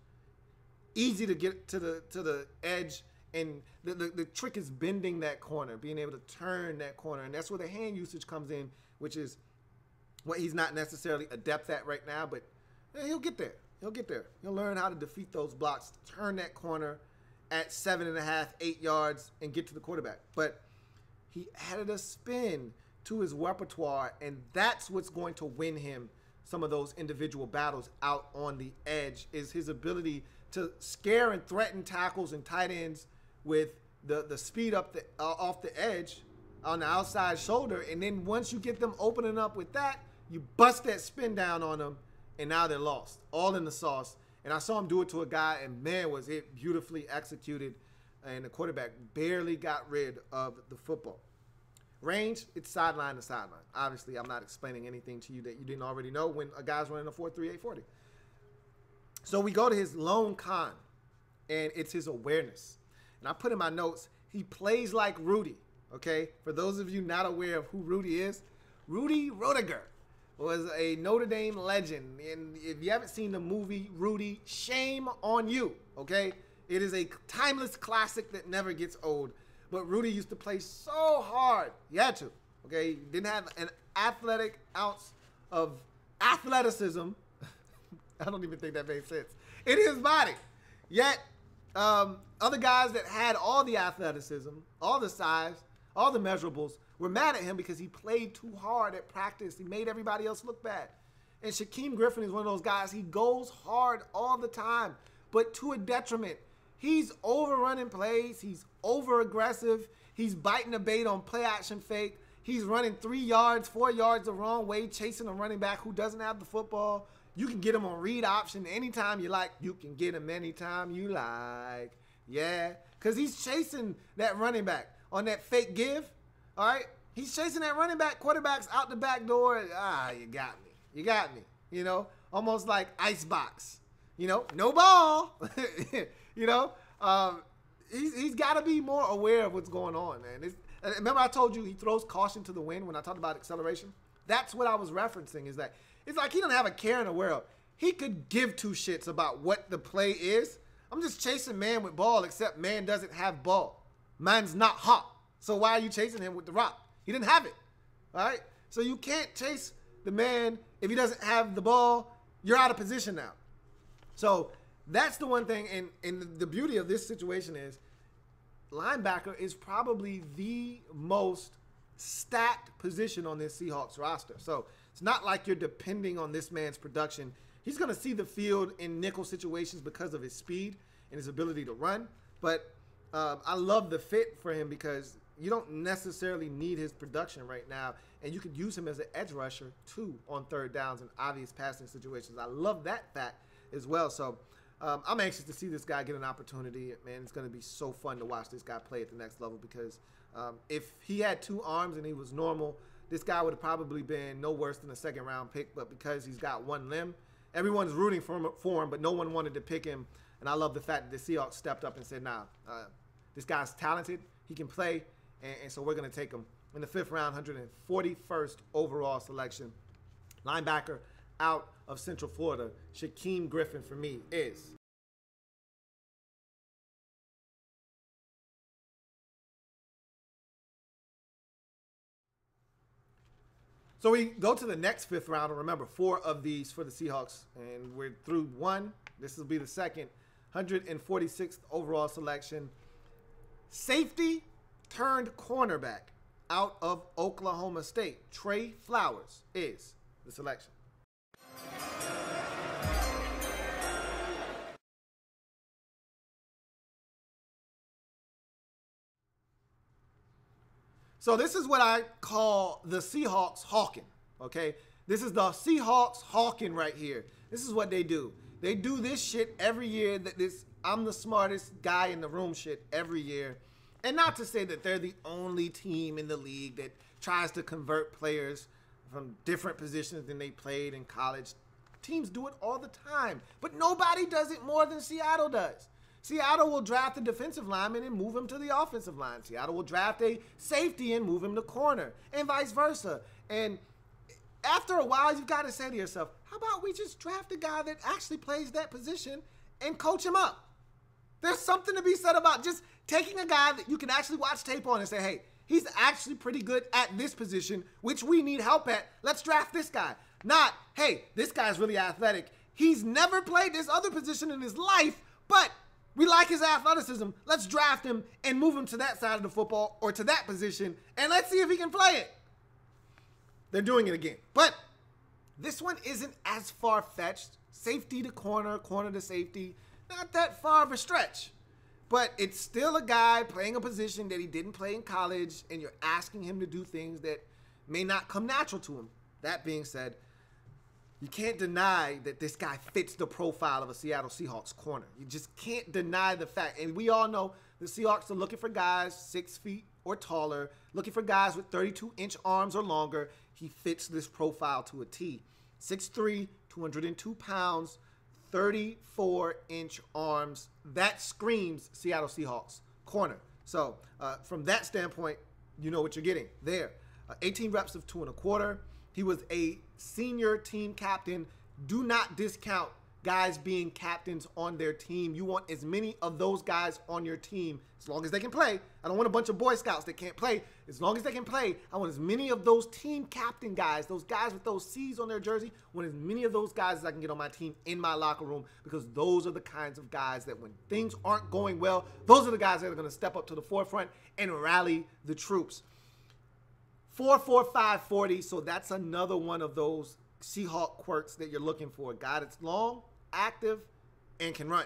Easy to get to the edge. And the trick is bending that corner, being able to turn that corner. And that's where the hand usage comes in, which is what he's not necessarily adept at right now. But he'll get there. He'll get there. He'll learn how to defeat those blocks, turn that corner at 7.5, 8 yards, and get to the quarterback. But he added a spin to his repertoire, and that's what's going to win him some of those individual battles out on the edge, is his ability to scare and threaten tackles and tight ends with the speed up off the edge on the outside shoulder. And then once you get them opening up with that, you bust that spin down on them, and now they're lost, all in the sauce. And I saw him do it to a guy, and man, was it beautifully executed, and the quarterback barely got rid of the football. Range, it's sideline to sideline. Obviously, I'm not explaining anything to you that you didn't already know when a guy's running a 4.38 40. So we go to his lone con, and it's his awareness. And I put in my notes, he plays like Rudy, okay? For those of you not aware of who Rudy is, Rudy Ruettiger was a Notre Dame legend. And if you haven't seen the movie Rudy, shame on you, okay? It is a timeless classic that never gets old. But Rudy used to play so hard. He had to, okay? He didn't have an athletic ounce of athleticism. I don't even think that made sense. In his body. Yet, other guys that had all the athleticism, all the size, all the measurables, were mad at him because he played too hard at practice. He made everybody else look bad. And Shaquem Griffin is one of those guys, he goes hard all the time, but to a detriment. He's overrunning plays. He's over aggressive. He's biting the bait on play action fake. He's running 3 yards, 4 yards the wrong way, chasing a running back who doesn't have the football. You can get him on read option anytime you like. You can get him anytime you like. Yeah, because he's chasing that running back on that fake give. All right, he's chasing that running back. Quarterback's out the back door. You got me. You got me. You know, almost like icebox. You know, no ball. You know, he's got to be more aware of what's going on, man. Remember I told you he throws caution to the wind when I talked about acceleration? That's what I was referencing, is that it's like he doesn't have a care in the world. He could give 2 shits about what the play is. I'm just chasing man with ball, except man doesn't have ball. Man's not hot. So why are you chasing him with the rock? He didn't have it. All right? So you can't chase the man if he doesn't have the ball. You're out of position now. So that's the one thing. And the beauty of this situation is linebacker is probably the most stacked position on this Seahawks roster. So it's not like you're depending on this man's production. He's going to see the field in nickel situations because of his speed and his ability to run. But I love the fit for him because you don't necessarily need his production right now. And you could use him as an edge rusher, too, on 3rd downs and obvious passing situations. I love that fact as well. So I'm anxious to see this guy get an opportunity. Man, it's going to be so fun to watch this guy play at the next level because if he had 2 arms and he was normal, this guy would have probably been no worse than a 2nd-round pick. But because he's got 1 limb, everyone's rooting for him, but no one wanted to pick him. And I love the fact that the Seahawks stepped up and said, nah, this guy's talented. He can play, and so we're going to take him in the 5th round, 141st overall selection. Linebacker out of Central Florida, Shaquem Griffin for me is. So we go to the next 5th round, and remember, 4 of these for the Seahawks, and we're through 1. This will be the 2nd, 146th overall selection. Safety turned cornerback out of Oklahoma State, Trey Flowers is the selection. So this is what I call the Seahawks hawking, okay? This is the Seahawks hawking right here. This is what they do. They do this shit every year, this I'm the smartest guy in the room shit every year. And not to say that they're the only team in the league that tries to convert players from different positions than they played in college. Teams do it all the time, but nobody does it more than Seattle does. Seattle will draft a defensive lineman and move him to the offensive line. Seattle will draft a safety and move him to corner, and vice versa. And after a while, you've got to say to yourself, how about we just draft a guy that actually plays that position and coach him up? There's something to be said about just taking a guy that you can actually watch tape on and say, hey, he's actually pretty good at this position, which we need help at. Let's draft this guy. Not, hey, this guy's really athletic. He's never played this other position in his life, but we like his athleticism. Let's draft him and move him to that side of the football or to that position, and let's see if he can play it. They're doing it again. But this one isn't as far-fetched. Safety to corner, corner to safety, not that far of a stretch. But it's still a guy playing a position that he didn't play in college, and you're asking him to do things that may not come natural to him. That being said, you can't deny that this guy fits the profile of a Seattle Seahawks corner. You just can't deny the fact. And we all know the Seahawks are looking for guys 6 feet or taller, looking for guys with 32-inch arms or longer. He fits this profile to a T. 6'3", 202 pounds, 34-inch arms. That screams Seattle Seahawks corner. So from that standpoint, you know what you're getting there. 18 reps of 2 1/4. He was a senior team captain. Do not discount guys being captains on their team. You want as many of those guys on your team as long as they can play. I don't want a bunch of Boy Scouts that can't play. As long as they can play, I want as many of those team captain guys, those guys with those C's on their jersey, I want as many of those guys as I can get on my team in my locker room, because those are the kinds of guys that when things aren't going well, those are the guys that are going to step up to the forefront and rally the troops. 4.45 40, so that's another one of those Seahawk quirks that you're looking for. A guy that's long, active, and can run.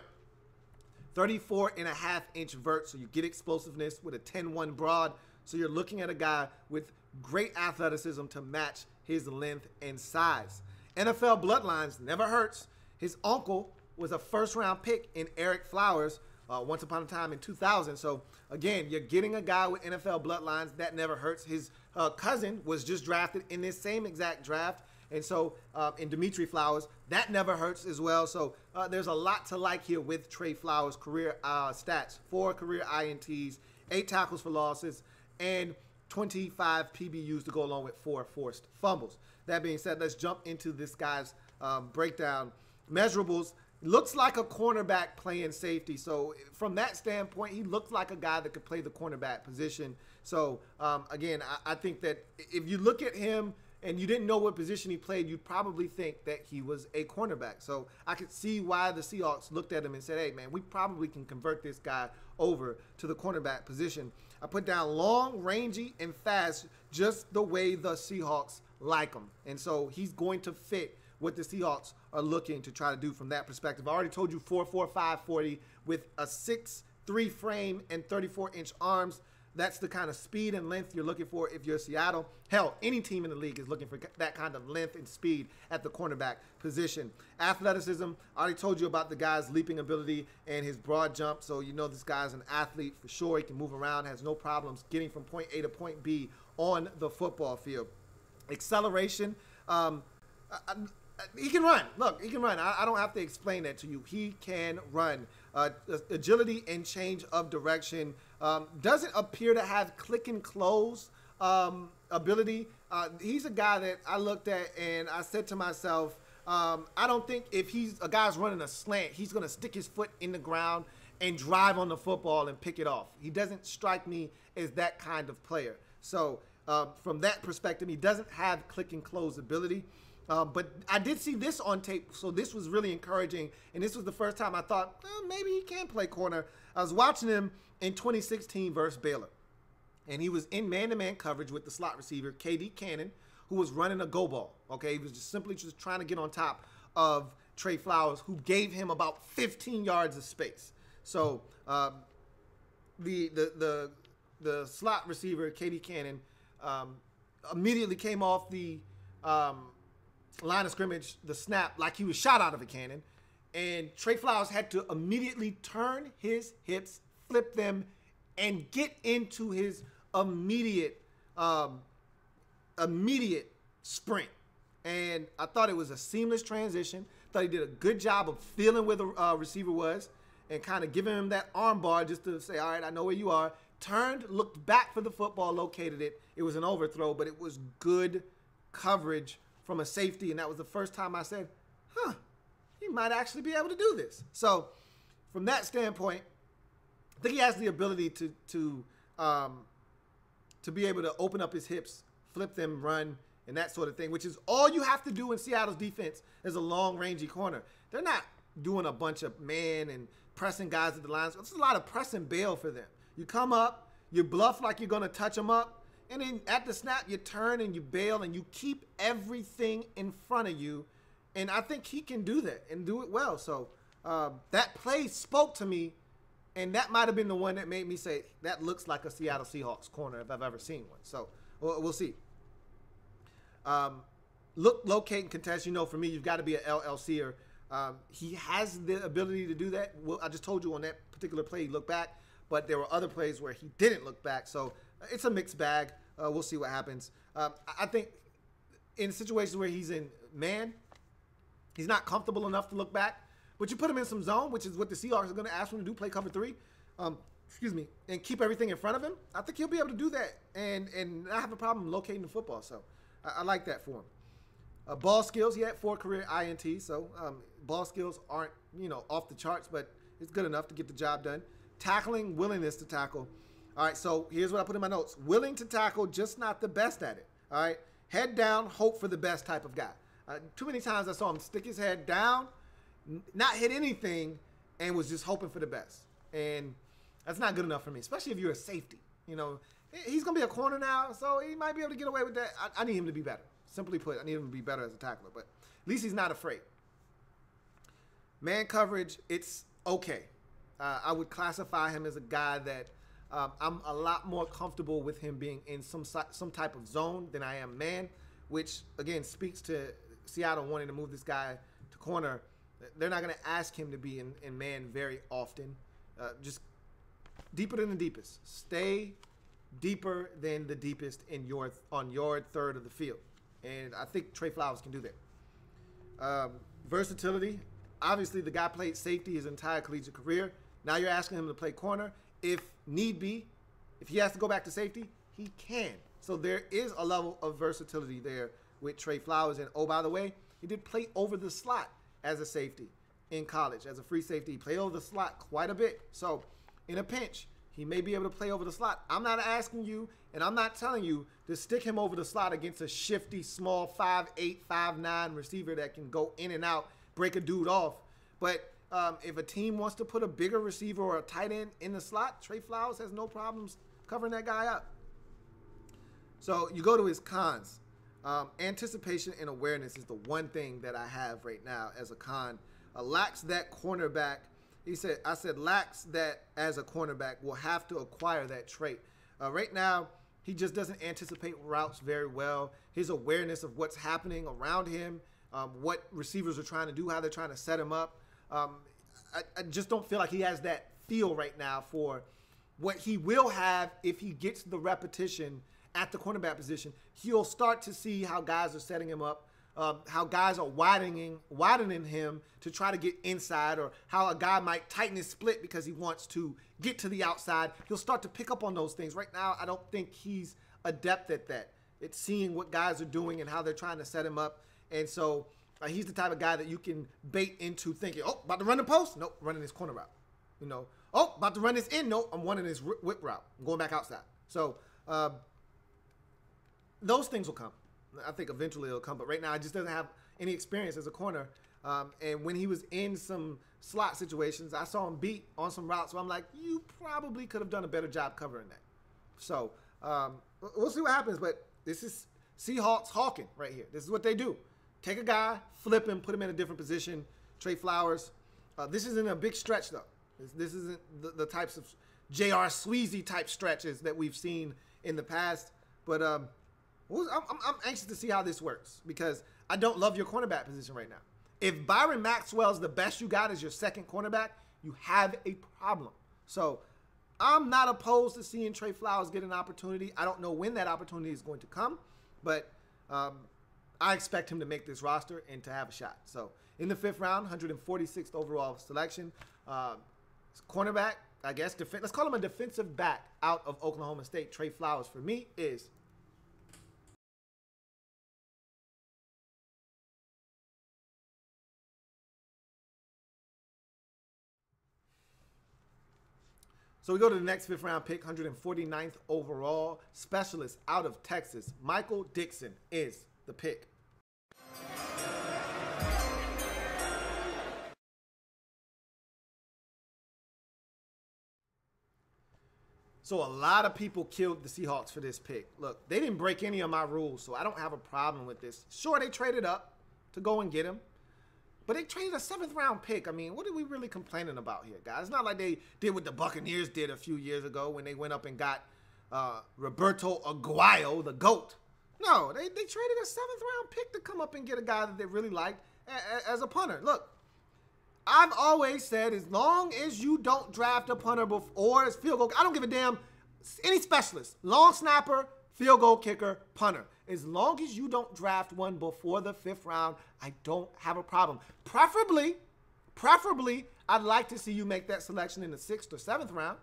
34.5-inch vert, so you get explosiveness with a 10-1 broad. So you're looking at a guy with great athleticism to match his length and size. NFL bloodlines never hurts. His uncle was a first-round pick in Eric Flowers once upon a time in 2000. So, again, you're getting a guy with NFL bloodlines. That never hurts. His cousin was just drafted in this same exact draft. And so, in Dimitri Flowers, that never hurts as well. So, there's a lot to like here with Trey Flowers' career stats. 4 career INTs, 8 tackles for losses, and 25 PBUs to go along with 4 forced fumbles. That being said, let's jump into this guy's breakdown. Measurables. Looks like a cornerback playing safety. So from that standpoint, he looks like a guy that could play the cornerback position. So again, I think that if you look at him and you didn't know what position he played, you'd probably think that he was a cornerback. So I could see why the Seahawks looked at him and said, hey, man, we probably can convert this guy over to the cornerback position. I put down long, rangy, and fast, just the way the Seahawks like him. And so he's going to fit what the Seahawks are looking to try to do from that perspective. I already told you 4.45 40 with a 6'3" frame and 34-inch arms. That's the kind of speed and length you're looking for if you're Seattle. Hell, any team in the league is looking for that kind of length and speed at the cornerback position. Athleticism, I already told you about the guy's leaping ability and his broad jump. So you know this guy's an athlete for sure. He can move around, has no problems getting from point A to point B on the football field. Acceleration, he can run. Look, he can run. I don't have to explain that to you. He can run. Agility and change of direction. Doesn't appear to have click and close ability. He's a guy that I looked at and I said to myself, I don't think if a guy's running a slant, he's going to stick his foot in the ground and drive on the football and pick it off. He doesn't strike me as that kind of player. So from that perspective, he doesn't have click and close ability. But I did see this on tape, so this was really encouraging. And this was the first time I thought, maybe he can play corner. I was watching him in 2016 versus Baylor. And he was in man-to-man coverage with the slot receiver, KD Cannon, who was running a go ball. Okay, he was just simply trying to get on top of Trey Flowers, who gave him about 15 yards of space. So the slot receiver, KD Cannon, immediately came off the line of scrimmage, the snap, like he was shot out of a cannon. And Trey Flowers had to immediately turn his hips, flip them, and get into his immediate sprint. And I thought it was a seamless transition. Thought he did a good job of feeling where the receiver was and kind of giving him that arm bar just to say, all right, I know where you are. Turned, looked back for the football, located it. It was an overthrow, but it was good coverage from a safety, and that was the first time I said, he might actually be able to do this. So from that standpoint, I think he has the ability to be able to open up his hips, flip them, run, and that sort of thing, which is all you have to do in Seattle's defense as a long, rangy corner. They're not doing a bunch of man and pressing guys at the lines. It's a lot of press and bail for them. You come up, you bluff like you're going to touch them up, and then at the snap, you turn and you bail and you keep everything in front of you. And I think he can do that and do it well. So that play spoke to me, and that might have been the one that made me say, that looks like a Seattle Seahawks corner if I've ever seen one. So we'll see. Look, locate, and contest. You know, for me, you've got to be an LLCer. He has the ability to do that. Well, I just told you on that particular play, he looked back. But there were other plays where he didn't look back. So it's a mixed bag. We'll see what happens. I think in situations where he's in man, he's not comfortable enough to look back. But you put him in some zone, which is what the Seahawks are going to ask him to do, play cover 3, and keep everything in front of him. I think he'll be able to do that and not have a problem locating the football. So I like that for him. Ball skills, he had 4 career INTs. So ball skills aren't, off the charts, but it's good enough to get the job done. Tackling, willingness to tackle. All right, so here's what I put in my notes. Willing to tackle, just not the best at it. All right, head down, hope for the best type of guy. Too many times I saw him stick his head down, not hit anything, and was just hoping for the best. And that's not good enough for me, especially if you're a safety. He's going to be a corner now, so he might be able to get away with that. I need him to be better. Simply put, I need him to be better as a tackler, but at least he's not afraid. Man coverage, it's okay. I would classify him as a guy that I'm a lot more comfortable with him being in some type of zone than I am man, which again speaks to Seattle wanting to move this guy to corner. They're not going to ask him to be in man very often. Just deeper than the deepest. Stay deeper than the deepest on your third of the field. And I think Trey Flowers can do that. Versatility. Obviously, the guy played safety his entire collegiate career. Now you're asking him to play corner. If need be, if he has to go back to safety, he can. So there is a level of versatility there with Trey Flowers. And oh, by the way, he did play over the slot as a safety in college. As a free safety, he played over the slot quite a bit. So in a pinch, he may be able to play over the slot. I'm not asking you, and I'm not telling you to stick him over the slot against a shifty, small 5'8", 5'9" receiver that can go in and out, break a dude off. But if a team wants to put a bigger receiver or a tight end in the slot, Trey Flowers has no problems covering that guy up. So you go to his cons. Anticipation and awareness is the one thing that I have right now as a con. Lacks that cornerback. I said lacks that as a cornerback, will have to acquire that trait. Right now, he just doesn't anticipate routes very well. His awareness of what's happening around him, what receivers are trying to do, how they're trying to set him up. I just don't feel like he has that feel right now for what he will have if he gets the repetition at the cornerback position. He'll start to see how guys are setting him up, how guys are widening him to try to get inside, or how a guy might tighten his split because he wants to get to the outside. He'll start to pick up on those things. Right now, I don't think he's adept at that. It's seeing what guys are doing and how they're trying to set him up. And so he's the type of guy that you can bait into thinking, oh, about to run the post? Nope, running this corner route. You know, oh, about to run this in? Nope, I'm running this whip route. I'm going back outside. So those things will come. I think eventually it'll come. But right now, he just doesn't have any experience as a corner. And when he was in some slot situations, I saw him beat on some routes. So I'm like, you probably could have done a better job covering that. So we'll see what happens. But this is Seahawks hawking right here. This is what they do. Take a guy, flip him, put him in a different position. Trey Flowers. This isn't a big stretch, though. This isn't the types of J.R. Sweezy type stretches that we've seen in the past. But I'm anxious to see how this works, because I don't love your cornerback position right now. If Byron Maxwell's the best you got as your second cornerback, you have a problem. So I'm not opposed to seeing Trey Flowers get an opportunity. I don't know when that opportunity is going to come, but I expect him to make this roster and to have a shot. So in the 5th round, 146th overall selection, cornerback, I guess, let's call him a defensive back out of Oklahoma State. Trey Flowers, for me, is... So we go to the next 5th round pick, 149th overall, specialist out of Texas. Michael Dixon is the pick. So a lot of people killed the Seahawks for this pick. Look, they didn't break any of my rules, so I don't have a problem with this. Sure, they traded up to go and get him, but they traded a 7th round pick. I mean, what are we really complaining about here, guys? It's not like they did what the Buccaneers did a few years ago when they went up and got Roberto Aguayo, the GOAT. No, they traded a 7th round pick to come up and get a guy that they really liked as a punter. Look, I've always said, as long as you don't draft a punter or as field goal, I don't give a damn, any specialist, long snapper, field goal kicker, punter. As long as you don't draft one before the 5th round, I don't have a problem. Preferably, I'd like to see you make that selection in the 6th or 7th round.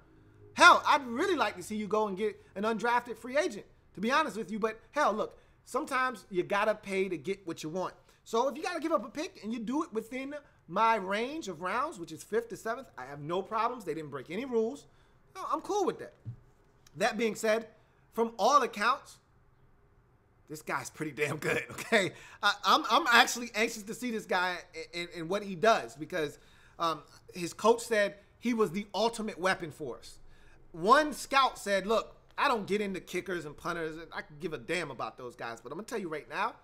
Hell, I'd really like to see you go and get an undrafted free agent, to be honest with you. But hell, look, sometimes you gotta pay to get what you want. So if you gotta give up a pick and you do it within my range of rounds, which is 5th to 7th, I have no problems. They didn't break any rules. No, I'm cool with that. That being said, from all accounts, this guy's pretty damn good, okay? I'm actually anxious to see this guy and what he does, because his coach said he was the ultimate weapon for us. One scout said, look, I don't get into kickers and punters. I could give a damn about those guys, but I'm going to tell you right now,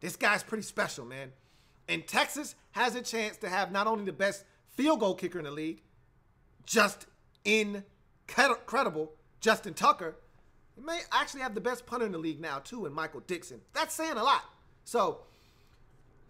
this guy's pretty special, man. And Texas has a chance to have not only the best field goal kicker in the league, just incredible Justin Tucker. He may actually have the best punter in the league now, too, in Michael Dixon. That's saying a lot. So,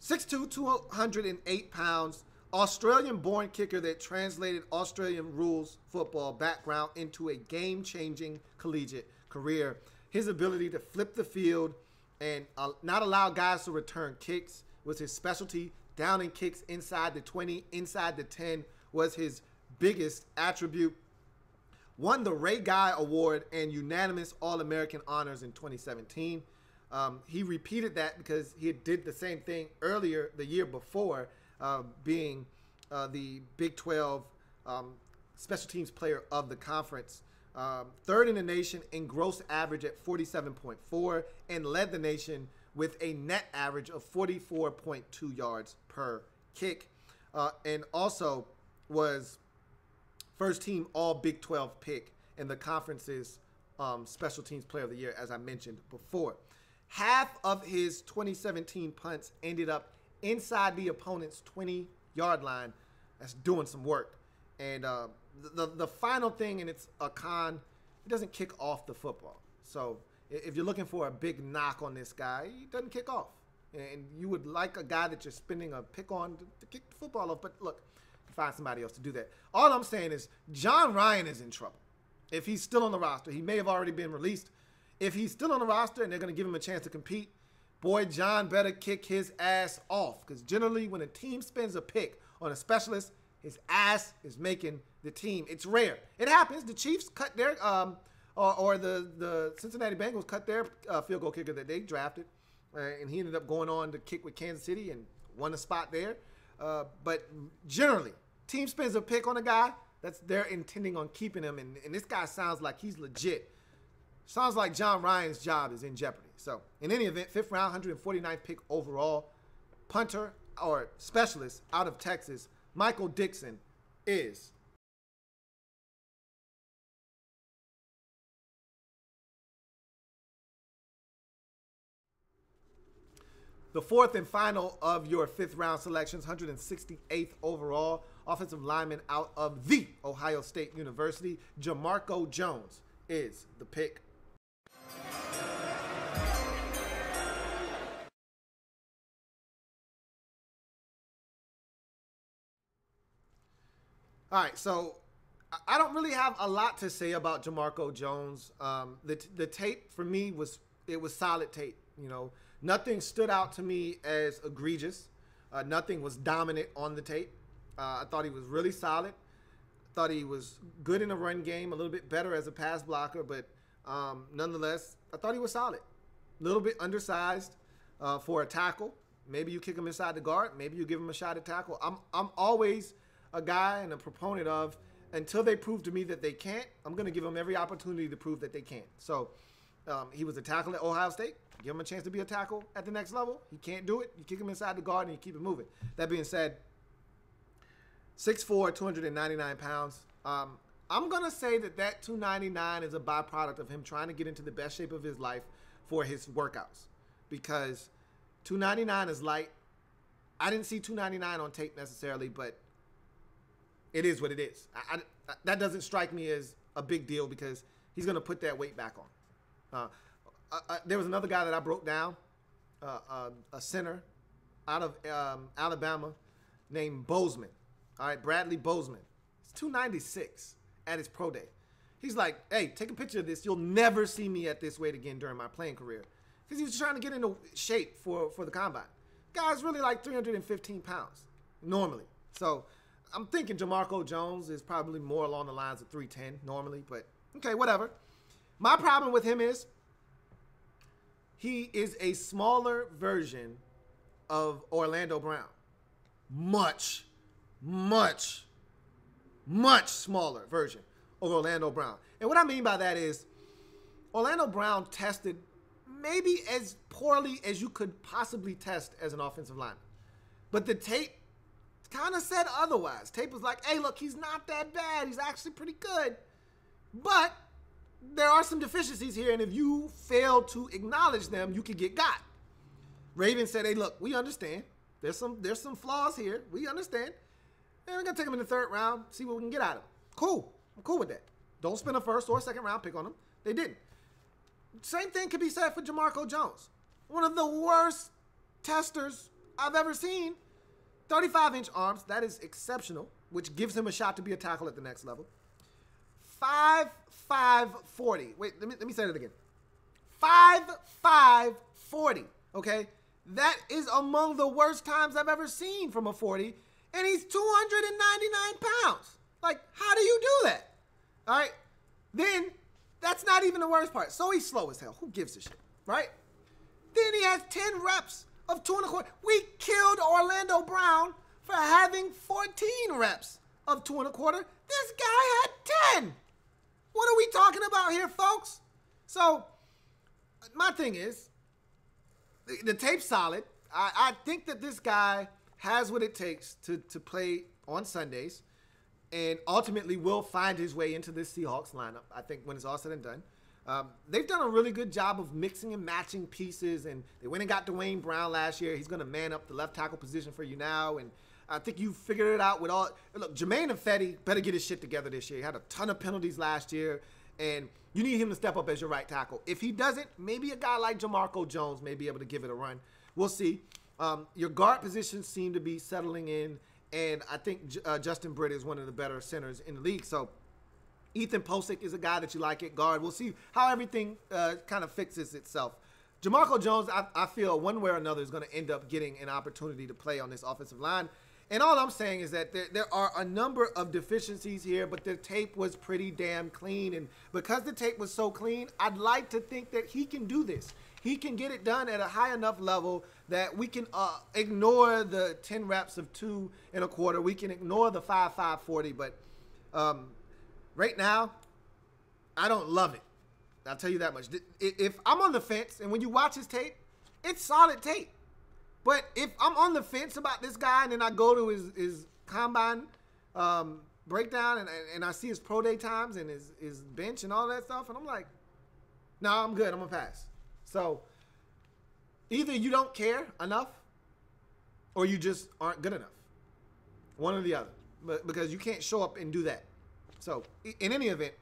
6'2", 208 pounds, Australian-born kicker that translated Australian rules football background into a game-changing collegiate career. His ability to flip the field and not allow guys to return kicks was his specialty. Downing kicks inside the 20, inside the 10 was his biggest attribute. Won the Ray Guy Award and unanimous All-American honors in 2017. He repeated that because he did the same thing earlier the year before, being the Big 12 Special Teams Player of the Conference. Third in the nation in gross average at 47.4 and led the nation with a net average of 44.2 yards per kick. And also was first team all Big 12 pick in the conference's Special Teams Player of the Year, as I mentioned before. Half of his 2017 punts ended up inside the opponent's 20-yard line. That's doing some work. And the final thing, and it's a con, he doesn't kick off the football. So if you're looking for a big knock on this guy, he doesn't kick off. And you would like a guy that you're spending a pick on to kick the football off. But look, find somebody else to do that. All I'm saying is John Ryan is in trouble. If he's still on the roster, he may have already been released. If he's still on the roster and they're going to give him a chance to compete, boy, John better kick his ass off. Because generally when a team spends a pick on a specialist, his ass is making the team. It's rare. It happens. The Chiefs cut their, or the Cincinnati Bengals cut their field goal kicker that they drafted. And he ended up going on to kick with Kansas City and won a spot there. But generally, team spends a pick on a guy, they're intending on keeping him. And this guy sounds like he's legit. Sounds like John Ryan's job is in jeopardy. So, in any event, 5th round, 149th pick overall, punter or specialist out of Texas, Michael Dixon is the fourth and final of your 5th round selections, 168th overall, offensive lineman out of the Ohio State University, Jamarco Jones is the pick. All right, so I don't really have a lot to say about Jamarco Jones. The tape for me was solid tape. You know, nothing stood out to me as egregious. Nothing was dominant on the tape. I thought he was really solid. I thought he was good in the run game, a little bit better as a pass blocker, but nonetheless, I thought he was solid. A little bit undersized for a tackle. Maybe you kick him inside the guard. Maybe you give him a shot at tackle. I'm always a guy and a proponent of, until they prove to me that they can't, I'm going to give them every opportunity to prove that they can. So he was a tackle at Ohio State. Give him a chance to be a tackle at the next level. He can't do it. You kick him inside the guard and you keep it moving. That being said, 6'4", 299 pounds. I'm going to say that 299 is a byproduct of him trying to get into the best shape of his life for his workouts. Because 299 is light. I didn't see 299 on tape necessarily, but it is what it is. That doesn't strike me as a big deal because he's going to put that weight back on. There was another guy that I broke down, a center out of Alabama named Bozeman. All right, Bradley Bozeman. He's 296 at his pro day. He's like, hey, take a picture of this. You'll never see me at this weight again during my playing career. Because he was trying to get into shape for the combine. Guy's really like 315 pounds normally. So I'm thinking Jamarco Jones is probably more along the lines of 310 normally, but okay, whatever. My problem with him is he is a smaller version of Orlando Brown. Much smaller version of Orlando Brown. And what I mean by that is Orlando Brown tested maybe as poorly as you could possibly test as an offensive lineman. But the tape kind of said otherwise. Tape was like, hey, look, he's not that bad. He's actually pretty good. But there are some deficiencies here, and if you fail to acknowledge them, you could get got. Ravens said, hey, look, we understand. There's some flaws here. We understand. And we're going to take him in the 3rd round, see what we can get out of him. Cool. I'm cool with that. Don't spend a first or second round pick on him. They didn't. Same thing could be said for Jamarco Jones. One of the worst testers I've ever seen. 35-inch arms. That is exceptional, which gives him a shot to be a tackle at the next level. 5'5", 40. Wait, let me say that again. 5'5", 40. Okay? That is among the worst times I've ever seen from a 40. And he's 299 pounds. Like, how do you do that? All right? Then, that's not even the worst part. So he's slow as hell. Who gives a shit? Right? Then he has 10 reps of 2.25. We killed Orlando Brown for having 14 reps of 2.25. This guy had 10. What are we talking about here, folks? So, my thing is, the tape's solid. I think that this guy has what it takes to play on Sundays and ultimately will find his way into this Seahawks lineup, I think, when it's all said and done. They've done a really good job of mixing and matching pieces, and they went and got Dwayne Brown last year. He's going to man up the left tackle position for you now, and I think you figured it out with all. Look, Jermaine Ifedi better get his shit together this year. He had a ton of penalties last year, and you need him to step up as your right tackle. If he doesn't, maybe a guy like Jamarco Jones may be able to give it a run. We'll see. Your guard positions seem to be settling in, and I think Justin Britt is one of the better centers in the league. So Ethan Posick is a guy that you like at guard. We'll see how everything kind of fixes itself. Jamarco Jones, I feel one way or another is going to end up getting an opportunity to play on this offensive line. And all I'm saying is that there are a number of deficiencies here, but the tape was pretty damn clean. And because the tape was so clean, I'd like to think that he can do this. He can get it done at a high enough level that we can ignore the 10 reps of 2.25. We can ignore the 5'5", 40. But right now, I don't love it. I'll tell you that much. If I'm on the fence, and when you watch his tape, it's solid tape. But if I'm on the fence about this guy and then I go to his combine breakdown and I see his pro day times and his bench and all that stuff, and I'm like, no, I'm good. I'm going to pass. So either you don't care enough or you just aren't good enough. One or the other. But because you can't show up and do that. So in any event,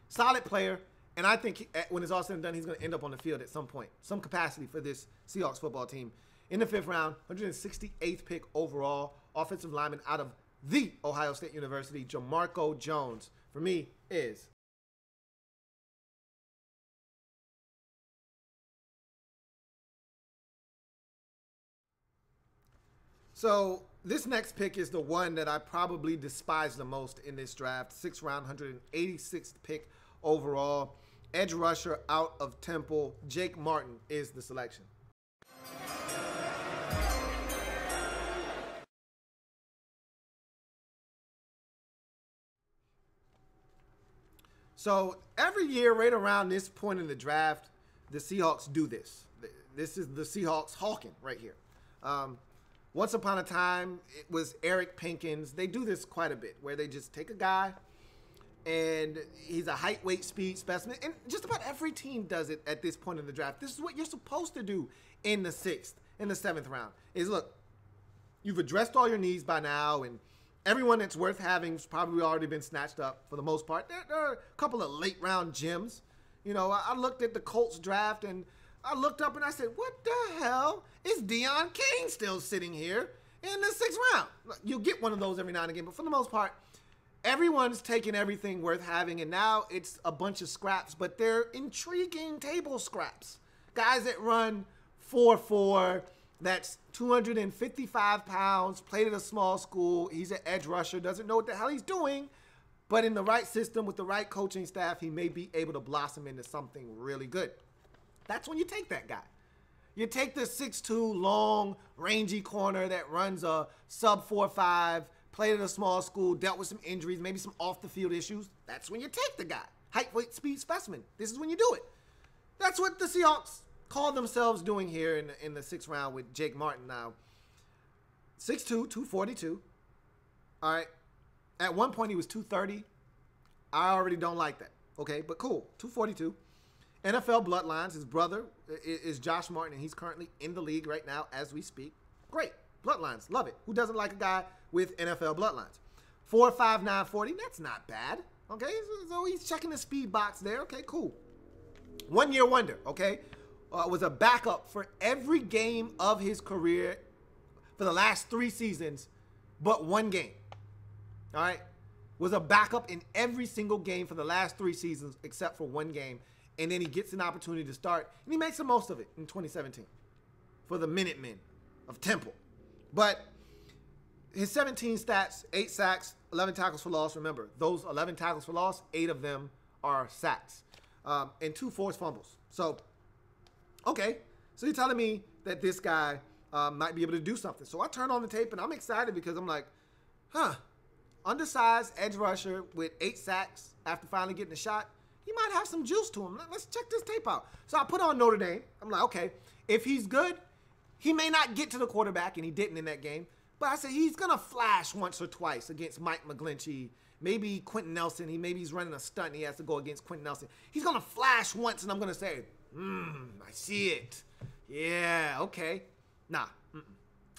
solid player. And I think when it's all said and done, he's going to end up on the field at some point, some capacity for this Seahawks football team. In the 5th round, 168th pick overall, offensive lineman out of the Ohio State University, Jamarco Jones, for me, is. So this next pick is the one that I probably despise the most in this draft. 6th round, 186th pick overall. Edge rusher out of Temple, Jake Martin is the selection. So every year right around this point in the draft, the Seahawks do this. This is the Seahawks hawking right here. Once upon a time, it was Eric Pinkins. They do this quite a bit, where they just take a guy, and he's a height, weight, speed specimen. And just about every team does it at this point in the draft. This is what you're supposed to do in the 6th, in the 7th round. Is look, you've addressed all your needs by now, and everyone that's worth having has probably already been snatched up for the most part. There are a couple of late round gems. You know, I looked at the Colts draft and I looked up and I said, what the hell is Deion Kane still sitting here in the 6th round? You'll get one of those every now and again, but for the most part, everyone's taking everything worth having, and now it's a bunch of scraps, but they're intriguing table scraps. Guys that run 4.4, that's 255 pounds, played at a small school. He's an edge rusher, doesn't know what the hell he's doing, but in the right system with the right coaching staff, he may be able to blossom into something really good. That's when you take that guy. You take the 6'2", long, rangy corner that runs a sub 4.5, played at a small school, dealt with some injuries, maybe some off-the-field issues. That's when you take the guy. Height, weight, speed, specimen. This is when you do it. That's what the Seahawks call themselves doing here in the 6th round with Jake Martin now. 6'2", 242. All right. At one point, he was 230. I already don't like that. Okay, but cool. 242. NFL bloodlines. His brother is Josh Martin, and he's currently in the league right now as we speak. Great. Bloodlines. Love it. Who doesn't like a guy with NFL bloodlines? 4.59 40. That's not bad. Okay, so he's checking the speed box there. Okay, cool. 1 year wonder. Okay, was a backup for every game of his career for the last 3 seasons, but 1 game. All right, was a backup in every single game for the last 3 seasons except for 1 game, and then he gets an opportunity to start, and he makes the most of it in 2017 for the Minutemen of Temple. But his 17 stats, 8 sacks, 11 tackles for loss. Remember, those 11 tackles for loss, 8 of them are sacks, and 2 forced fumbles. So, okay, so you're telling me that this guy might be able to do something. So I turn on the tape, and I'm excited because I'm like, undersized edge rusher with 8 sacks after finally getting a shot. He might have some juice to him. Let's check this tape out. So I put on Notre Dame. I'm like, okay, if he's good, he may not get to the quarterback, and he didn't in that game. But I said he's going to flash once or twice against Mike McGlinchey. Maybe Quentin Nelson. Maybe he's running a stunt and he has to go against Quentin Nelson. He's going to flash once, and I'm going to say, I see it. Yeah, okay. Nah,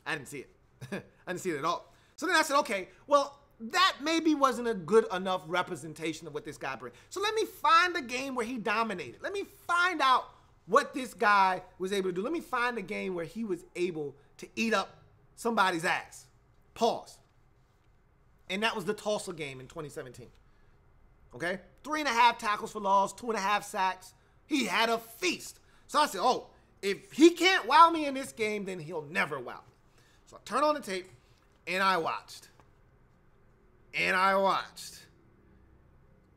I didn't see it. I didn't see it at all. So then I said, okay, well, that maybe wasn't a good enough representation of what this guy brings. So let me find a game where he dominated. Let me find out what this guy was able to do. Let me find a game where he was able to eat up somebody's ass. Pause. And that was the Tulsa game in 2017. Okay? 3.5 tackles for loss, 2.5 sacks. He had a feast. So I said, oh, if he can't wow me in this game, then he'll never wow me. So I turned on the tape, and I watched. And I watched.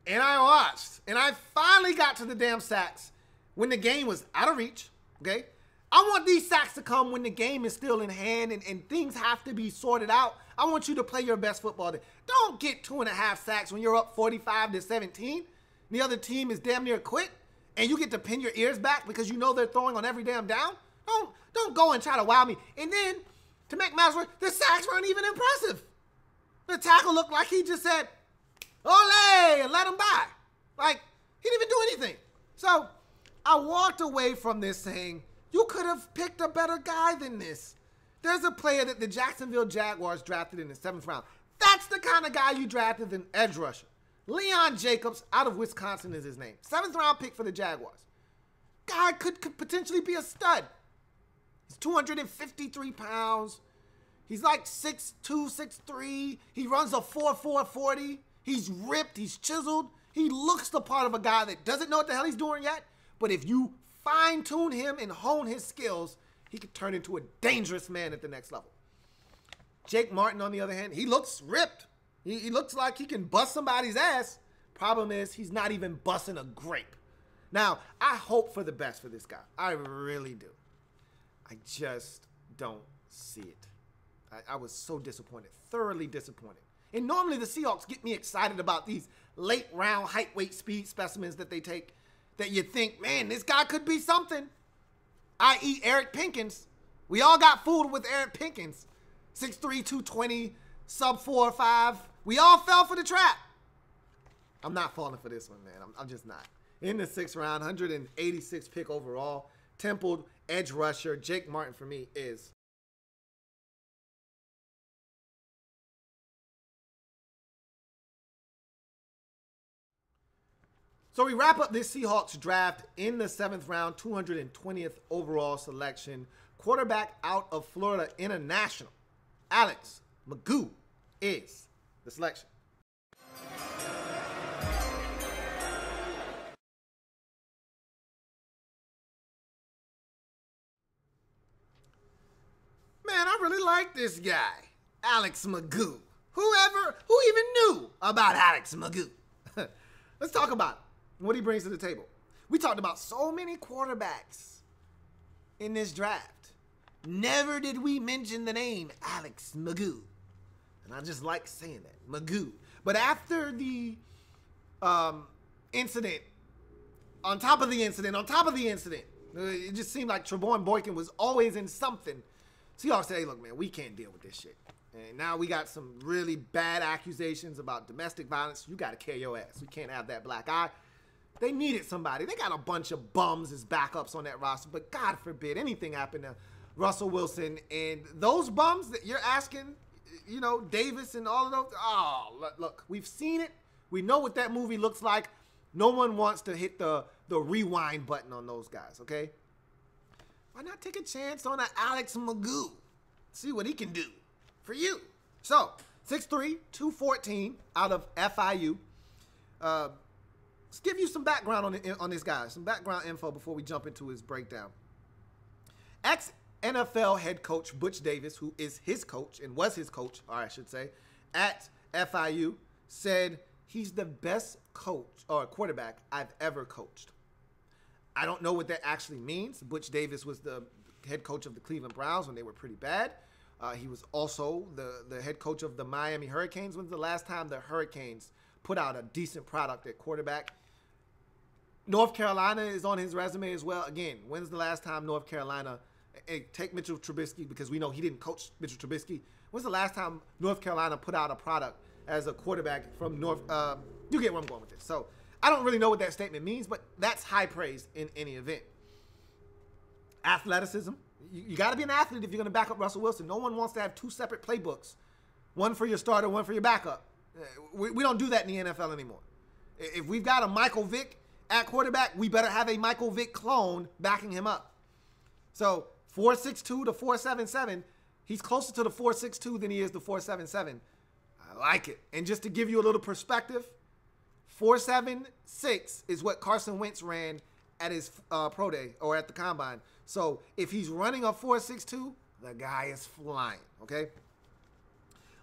And I watched. And I finally got to the damn sacks when the game was out of reach. Okay? I want these sacks to come when the game is still in hand and things have to be sorted out. I want you to play your best football. Don't get 2.5 sacks when you're up 45-17. The other team is damn near quit, and you get to pin your ears back because you know they're throwing on every damn down. Don't go and try to wow me. And then, to make matters worse, the sacks weren't even impressive. The tackle looked like he just said, "Ole," and let him by. Like, he didn't even do anything. So I walked away from this saying, you could have picked a better guy than this. There's a player that the Jacksonville Jaguars drafted in the 7th round. That's the kind of guy you drafted in edge rusher. Leon Jacobs out of Wisconsin is his name. 7th round pick for the Jaguars. Guy could potentially be a stud. He's 253 pounds. He's like 6'2", 6'3". He runs a 4.4 40. He's ripped. He's chiseled. He looks the part of a guy that doesn't know what the hell he's doing yet. But if you fine-tune him and hone his skills, he could turn into a dangerous man at the next level. Jake Martin, on the other hand, he looks ripped. He looks like he can bust somebody's ass. Problem is, he's not even busting a grape. Now, I hope for the best for this guy. I really do. I just don't see it. I was so disappointed, thoroughly disappointed. And normally the Seahawks get me excited about these late-round height, weight, speed specimens that they take that you think, man, this guy could be something. I.e. Eric Pinkins. We all got fooled with Eric Pinkins. 6'3", 220, sub 4 or 5. We all fell for the trap. I'm not falling for this one, man. I'm just not. In the 6th round, 186 pick overall. Temple, edge rusher, Jake Martin for me is. So we wrap up this Seahawks draft in the 7th round, 220th overall selection. Quarterback out of Florida International, Alex McGough is the selection. Man, I really like this guy, Alex McGough. Who even knew about Alex McGough? Let's talk about it. What he brings to the table. We talked about so many quarterbacks in this draft. Never did we mention the name Alex McGough. And I just like saying that, McGough. But after the incident, on top of the incident, it just seemed like Trevon Boykin was always in something. Seahawks said, hey, look, man, we can't deal with this shit. And now we got some really bad accusations about domestic violence. You got to carry your ass. We can't have that black eye. They needed somebody. They got a bunch of bums as backups on that roster, but God forbid anything happened to Russell Wilson. And those bums that you're asking you know, Davis and all of those. Oh, look, we've seen it. We know what that movie looks like. No one wants to hit the rewind button on those guys, okay? Why not take a chance on an Alex Magoo? See what he can do for you. So, 6'3", 214 out of FIU. Let's give you some background on this guy, some background info before we jump into his breakdown. Ex-NFL head coach Butch Davis, who is his coach and was his coach, or I should say, at FIU, said he's the best coach or quarterback I've ever coached. I don't know what that actually means. Butch Davis was the head coach of the Cleveland Browns when they were pretty bad. He was also the head coach of the Miami Hurricanes. When's the last time the Hurricanes put out a decent product at quarterback? North Carolina is on his resume as well. Again, when's the last time North Carolina, take Mitchell Trubisky because we know he didn't coach Mitchell Trubisky. When's the last time North Carolina put out a product as a quarterback from North? You get where I'm going with this. So I don't really know what that statement means, but that's high praise in any event. Athleticism. You got to be an athlete if you're going to back up Russell Wilson. No one wants to have two separate playbooks, one for your starter, one for your backup. We don't do that in the NFL anymore. If we've got a Michael Vick at quarterback, we better have a Michael Vick clone backing him up. So 4.62 to 4.77, he's closer to the 4.62 than he is the 4.77. I like it. And just to give you a little perspective, 4.76 is what Carson Wentz ran at his pro day or at the combine. So if he's running a 4.62, the guy is flying, okay?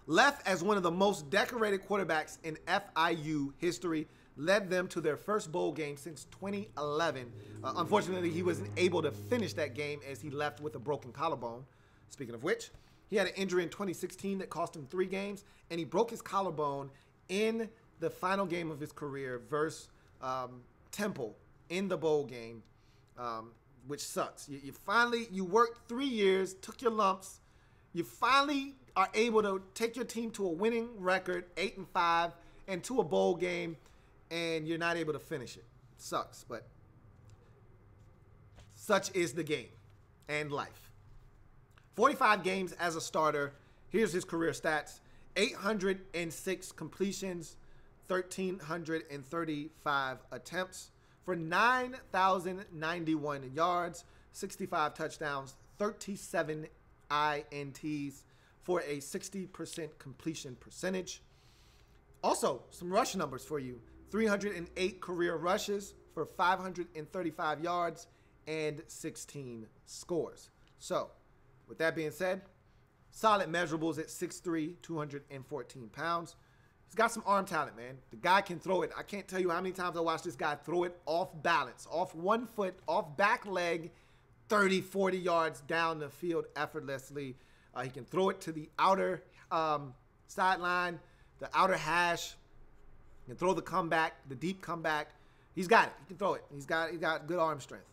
Left as one of the most decorated quarterbacks in FIU history, led them to their first bowl game since 2011. Unfortunately, he wasn't able to finish that game as he left with a broken collarbone. Speaking of which, he had an injury in 2016 that cost him 3 games, and he broke his collarbone in the final game of his career versus Temple in the bowl game, which sucks. You worked 3 years, took your lumps. You finally are able to take your team to a winning record, 8-5, and to a bowl game, and you're not able to finish it. Sucks, but such is the game and life. 45 games as a starter. Here's his career stats. 806 completions, 1,335 attempts for 9,091 yards, 65 touchdowns, 37 INTs for a 60% completion percentage. Also, some rush numbers for you. 308 career rushes for 535 yards and 16 scores. So, with that being said, solid measurables at 6'3", 214 pounds. He's got some arm talent, man. The guy can throw it. I can't tell you how many times I watched this guy throw it off balance, off one foot, off back leg, 30, 40 yards down the field effortlessly. He can throw it to the outer sideline, the outer hash. He can throw the comeback, the deep comeback. He's got it. He can throw it. He's got good arm strength.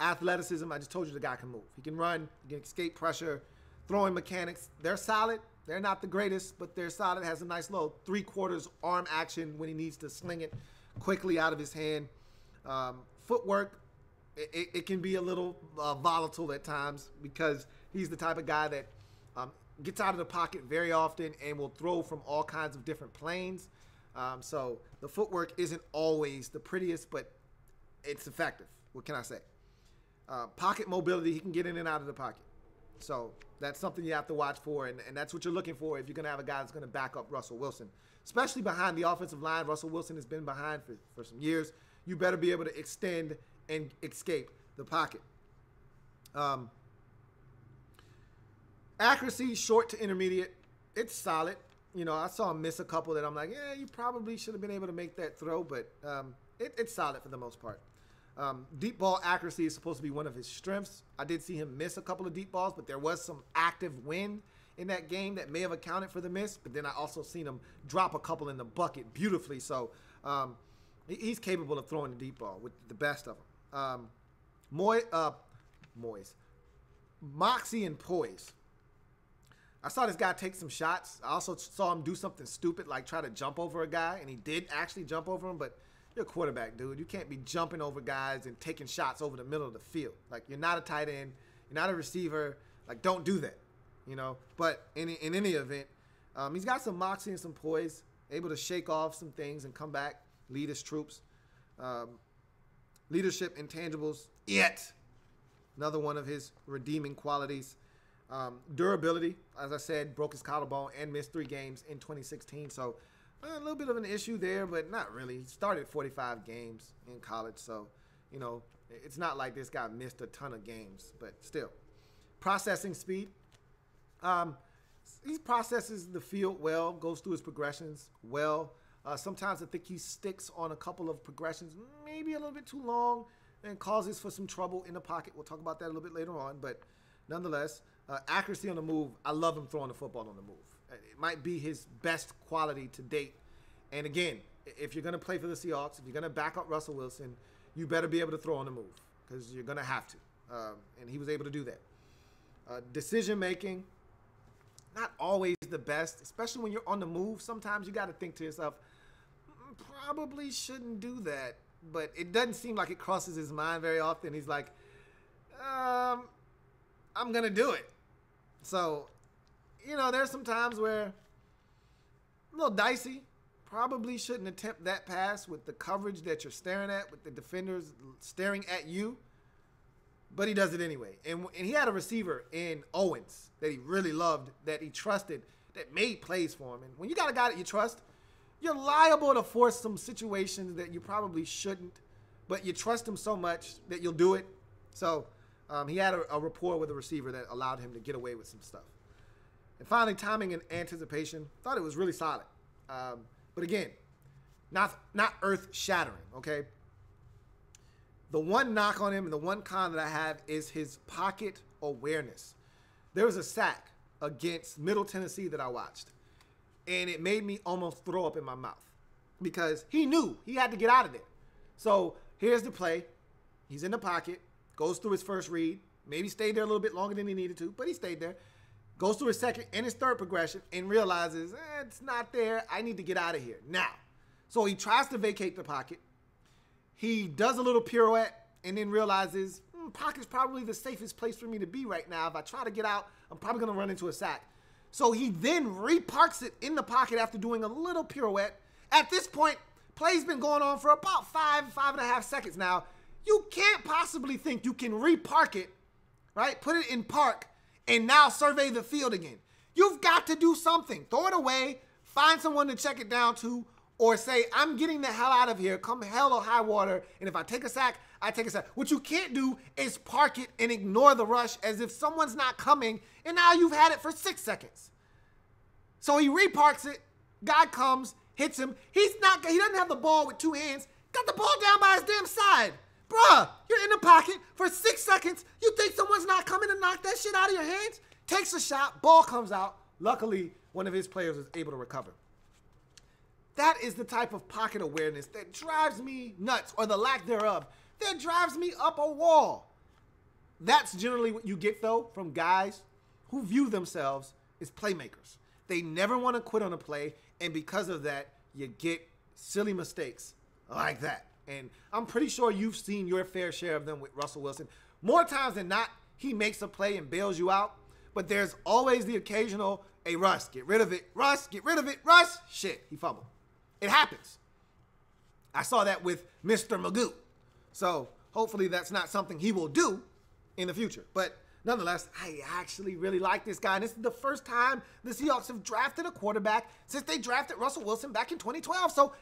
Athleticism, I just told you the guy can move. He can run. He can escape pressure. Throwing mechanics, they're solid. They're not the greatest, but they're solid. Has a nice little 3/4 arm action when he needs to sling it quickly out of his hand. Footwork, it can be a little volatile at times because he's the type of guy that gets out of the pocket very often and will throw from all kinds of different planes. So the footwork isn't always the prettiest, but it's effective. What can I say? Pocket mobility, he can get in and out of the pocket. So that's something you have to watch for, and that's what you're looking for if you're going to have a guy that's going to back up Russell Wilson, especially behind the offensive line. Russell Wilson has been behind for some years. You better be able to extend and escape the pocket. Accuracy, short to intermediate, it's solid. You know, I saw him miss a couple that I'm like, yeah, you probably should have been able to make that throw, but it's solid for the most part. Deep ball accuracy is supposed to be one of his strengths. I did see him miss a couple of deep balls, but there was some active wind in that game that may have accounted for the miss. But then I also seen him drop a couple in the bucket beautifully. So he's capable of throwing the deep ball with the best of them. Moxie and poise. I saw this guy take some shots. I also saw him do something stupid like try to jump over a guy, and he did actually jump over him, but you're a quarterback, dude. You can't be jumping over guys and taking shots over the middle of the field. Like, you're not a tight end. You're not a receiver. Like, don't do that. you know. But in any event, he's got some moxie and some poise, able to shake off some things and come back, lead his troops. Leadership intangibles, yet another one of his redeeming qualities. Durability, as I said, broke his collarbone and missed 3 games in 2016. So a little bit of an issue there, but not really. He started 45 games in college, so, you know, it's not like this guy missed a ton of games, but still. Processing speed. He processes the field well, goes through his progressions well. Sometimes I think he sticks on a couple of progressions, maybe a little bit too long, and causes for some trouble in the pocket. We'll talk about that a little bit later on, but nonetheless, accuracy on the move. I love him throwing the football on the move. It might be his best quality to date. And again, if you're going to play for the Seahawks, if you're going to back up Russell Wilson, you better be able to throw on the move because you're going to have to. And he was able to do that. Decision-making, not always the best, especially when you're on the move. Sometimes you got to think to yourself, probably shouldn't do that. But it doesn't seem like it crosses his mind very often. He's like, I'm going to do it. So, you know, there's some times where a little dicey. Probably shouldn't attempt that pass with the coverage that you're staring at, with the defenders staring at you. But he does it anyway. And he had a receiver in Owens that he really loved, that he trusted, that made plays for him. And when you got a guy that you trust, you're liable to force some situations that you probably shouldn't, but you trust him so much that you'll do it. So he had a rapport with a receiver that allowed him to get away with some stuff. And finally, timing and anticipation. Thought it was really solid. But again, not earth-shattering, okay? The one knock on him and the one con that I have is his pocket awareness. There was a sack against Middle Tennessee that I watched, and it made me almost throw up in my mouth because he knew he had to get out of there. So here's the play. He's in the pocket, goes through his first read, maybe stayed there a little bit longer than he needed to, but he stayed there. Goes through his second and his third progression and realizes, it's not there. I need to get out of here now. So he tries to vacate the pocket. He does a little pirouette and then realizes, pocket's probably the safest place for me to be right now. If I try to get out, I'm probably going to run into a sack. So he then reparks it in the pocket after doing a little pirouette. At this point, play's been going on for about 5.5 seconds now. You can't possibly think you can repark it, right? Put it in park and now survey the field again. You've got to do something. Throw it away, find someone to check it down to, or say, I'm getting the hell out of here, come hell or high water, and if I take a sack, I take a sack. What you can't do is park it and ignore the rush as if someone's not coming, and now you've had it for 6 seconds. So he reparks it, guy comes, hits him. He doesn't have the ball with 2 hands, got the ball down by his damn side. Bruh, you're in the pocket for 6 seconds. You think someone's not coming to knock that shit out of your hands? Takes a shot, ball comes out. Luckily, one of his players was able to recover. That is the type of pocket awareness that drives me nuts, or the lack thereof, that drives me up a wall. That's generally what you get, though, from guys who view themselves as playmakers. They never want to quit on a play, and because of that, you get silly mistakes like that. And I'm pretty sure you've seen your fair share of them with Russell Wilson. More times than not, he makes a play and bails you out. But there's always the occasional, hey, Russ, get rid of it. Russ, get rid of it. Russ, shit, he fumbled. It happens. I saw that with Mr. Magoo. So hopefully that's not something he will do in the future. But nonetheless, I actually really like this guy. And this is the first time the Seahawks have drafted a quarterback since they drafted Russell Wilson back in 2012. So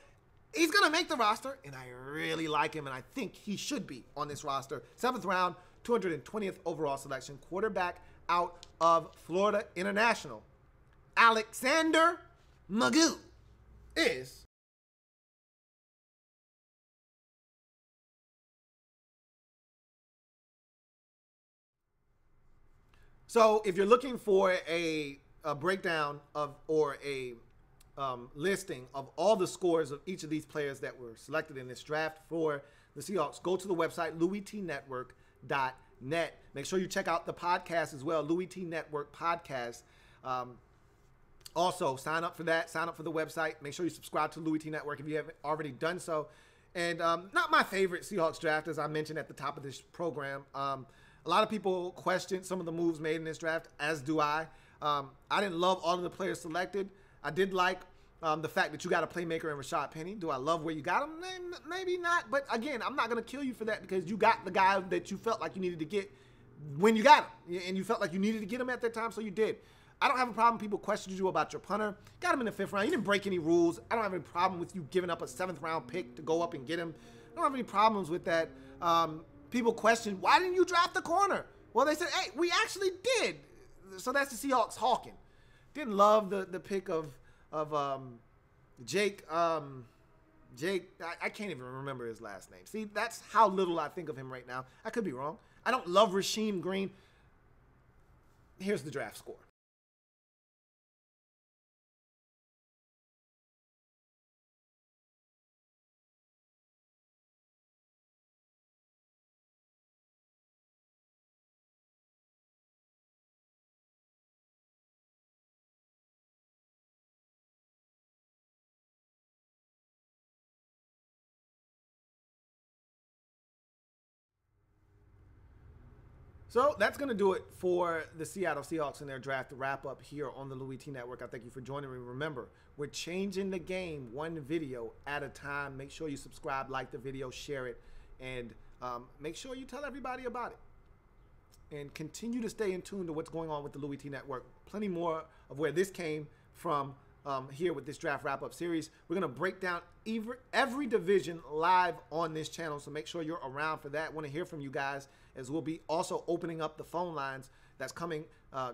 he's going to make the roster, and I really like him, and I think he should be on this roster. 7th round, 220th overall selection, quarterback out of Florida International. Alexander Magoo is so if you're looking for a breakdown of or a listing of all the scores of each of these players that were selected in this draft for the Seahawks, go to the website louieteenetwork.net. Make sure you check out the podcast as well, Louie Tee Network podcast. Also, sign up for that. Sign up for the website. Make sure you subscribe to Louie Tee Network if you haven't already done so. And not my favorite Seahawks draft, as I mentioned at the top of this program. A lot of people question some of the moves made in this draft, as do I. I didn't love all of the players selected. I did like the fact that you got a playmaker in Rashad Penny. Do I love where you got him? Maybe not. But again, I'm not going to kill you for that because you got the guy that you felt like you needed to get when you got him. And you felt like you needed to get him at that time, so you did. I don't have a problem. People questioned you about your punter. Got him in the 5th round. You didn't break any rules. I don't have any problem with you giving up a 7th round pick to go up and get him. I don't have any problems with that. People questioned, why didn't you draft the corner? Well, they said, hey, we actually did. So that's the Seahawks hawking. Didn't love the pick of Jake. Jake, I can't even remember his last name. See, that's how little I think of him right now. I could be wrong. I don't love Rasheem Green. Here's the draft score. So that's going to do it for the Seattle Seahawks and their draft wrap up here on the Louie Tee Network. I thank you for joining me. Remember, we're changing the game one video at a time. Make sure you subscribe, like the video, share it, and make sure you tell everybody about it. And continue to stay in tune to what's going on with the Louie Tee Network. Plenty more of where this came from here with this draft wrap-up series. We're going to break down every division live on this channel, so make sure you're around for that. Want to hear from you guys, as we'll be also opening up the phone lines that's coming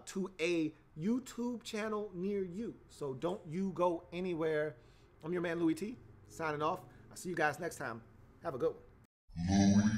to a YouTube channel near you. So don't you go anywhere. I'm your man, Louie T, signing off. I'll see you guys next time. Have a good one.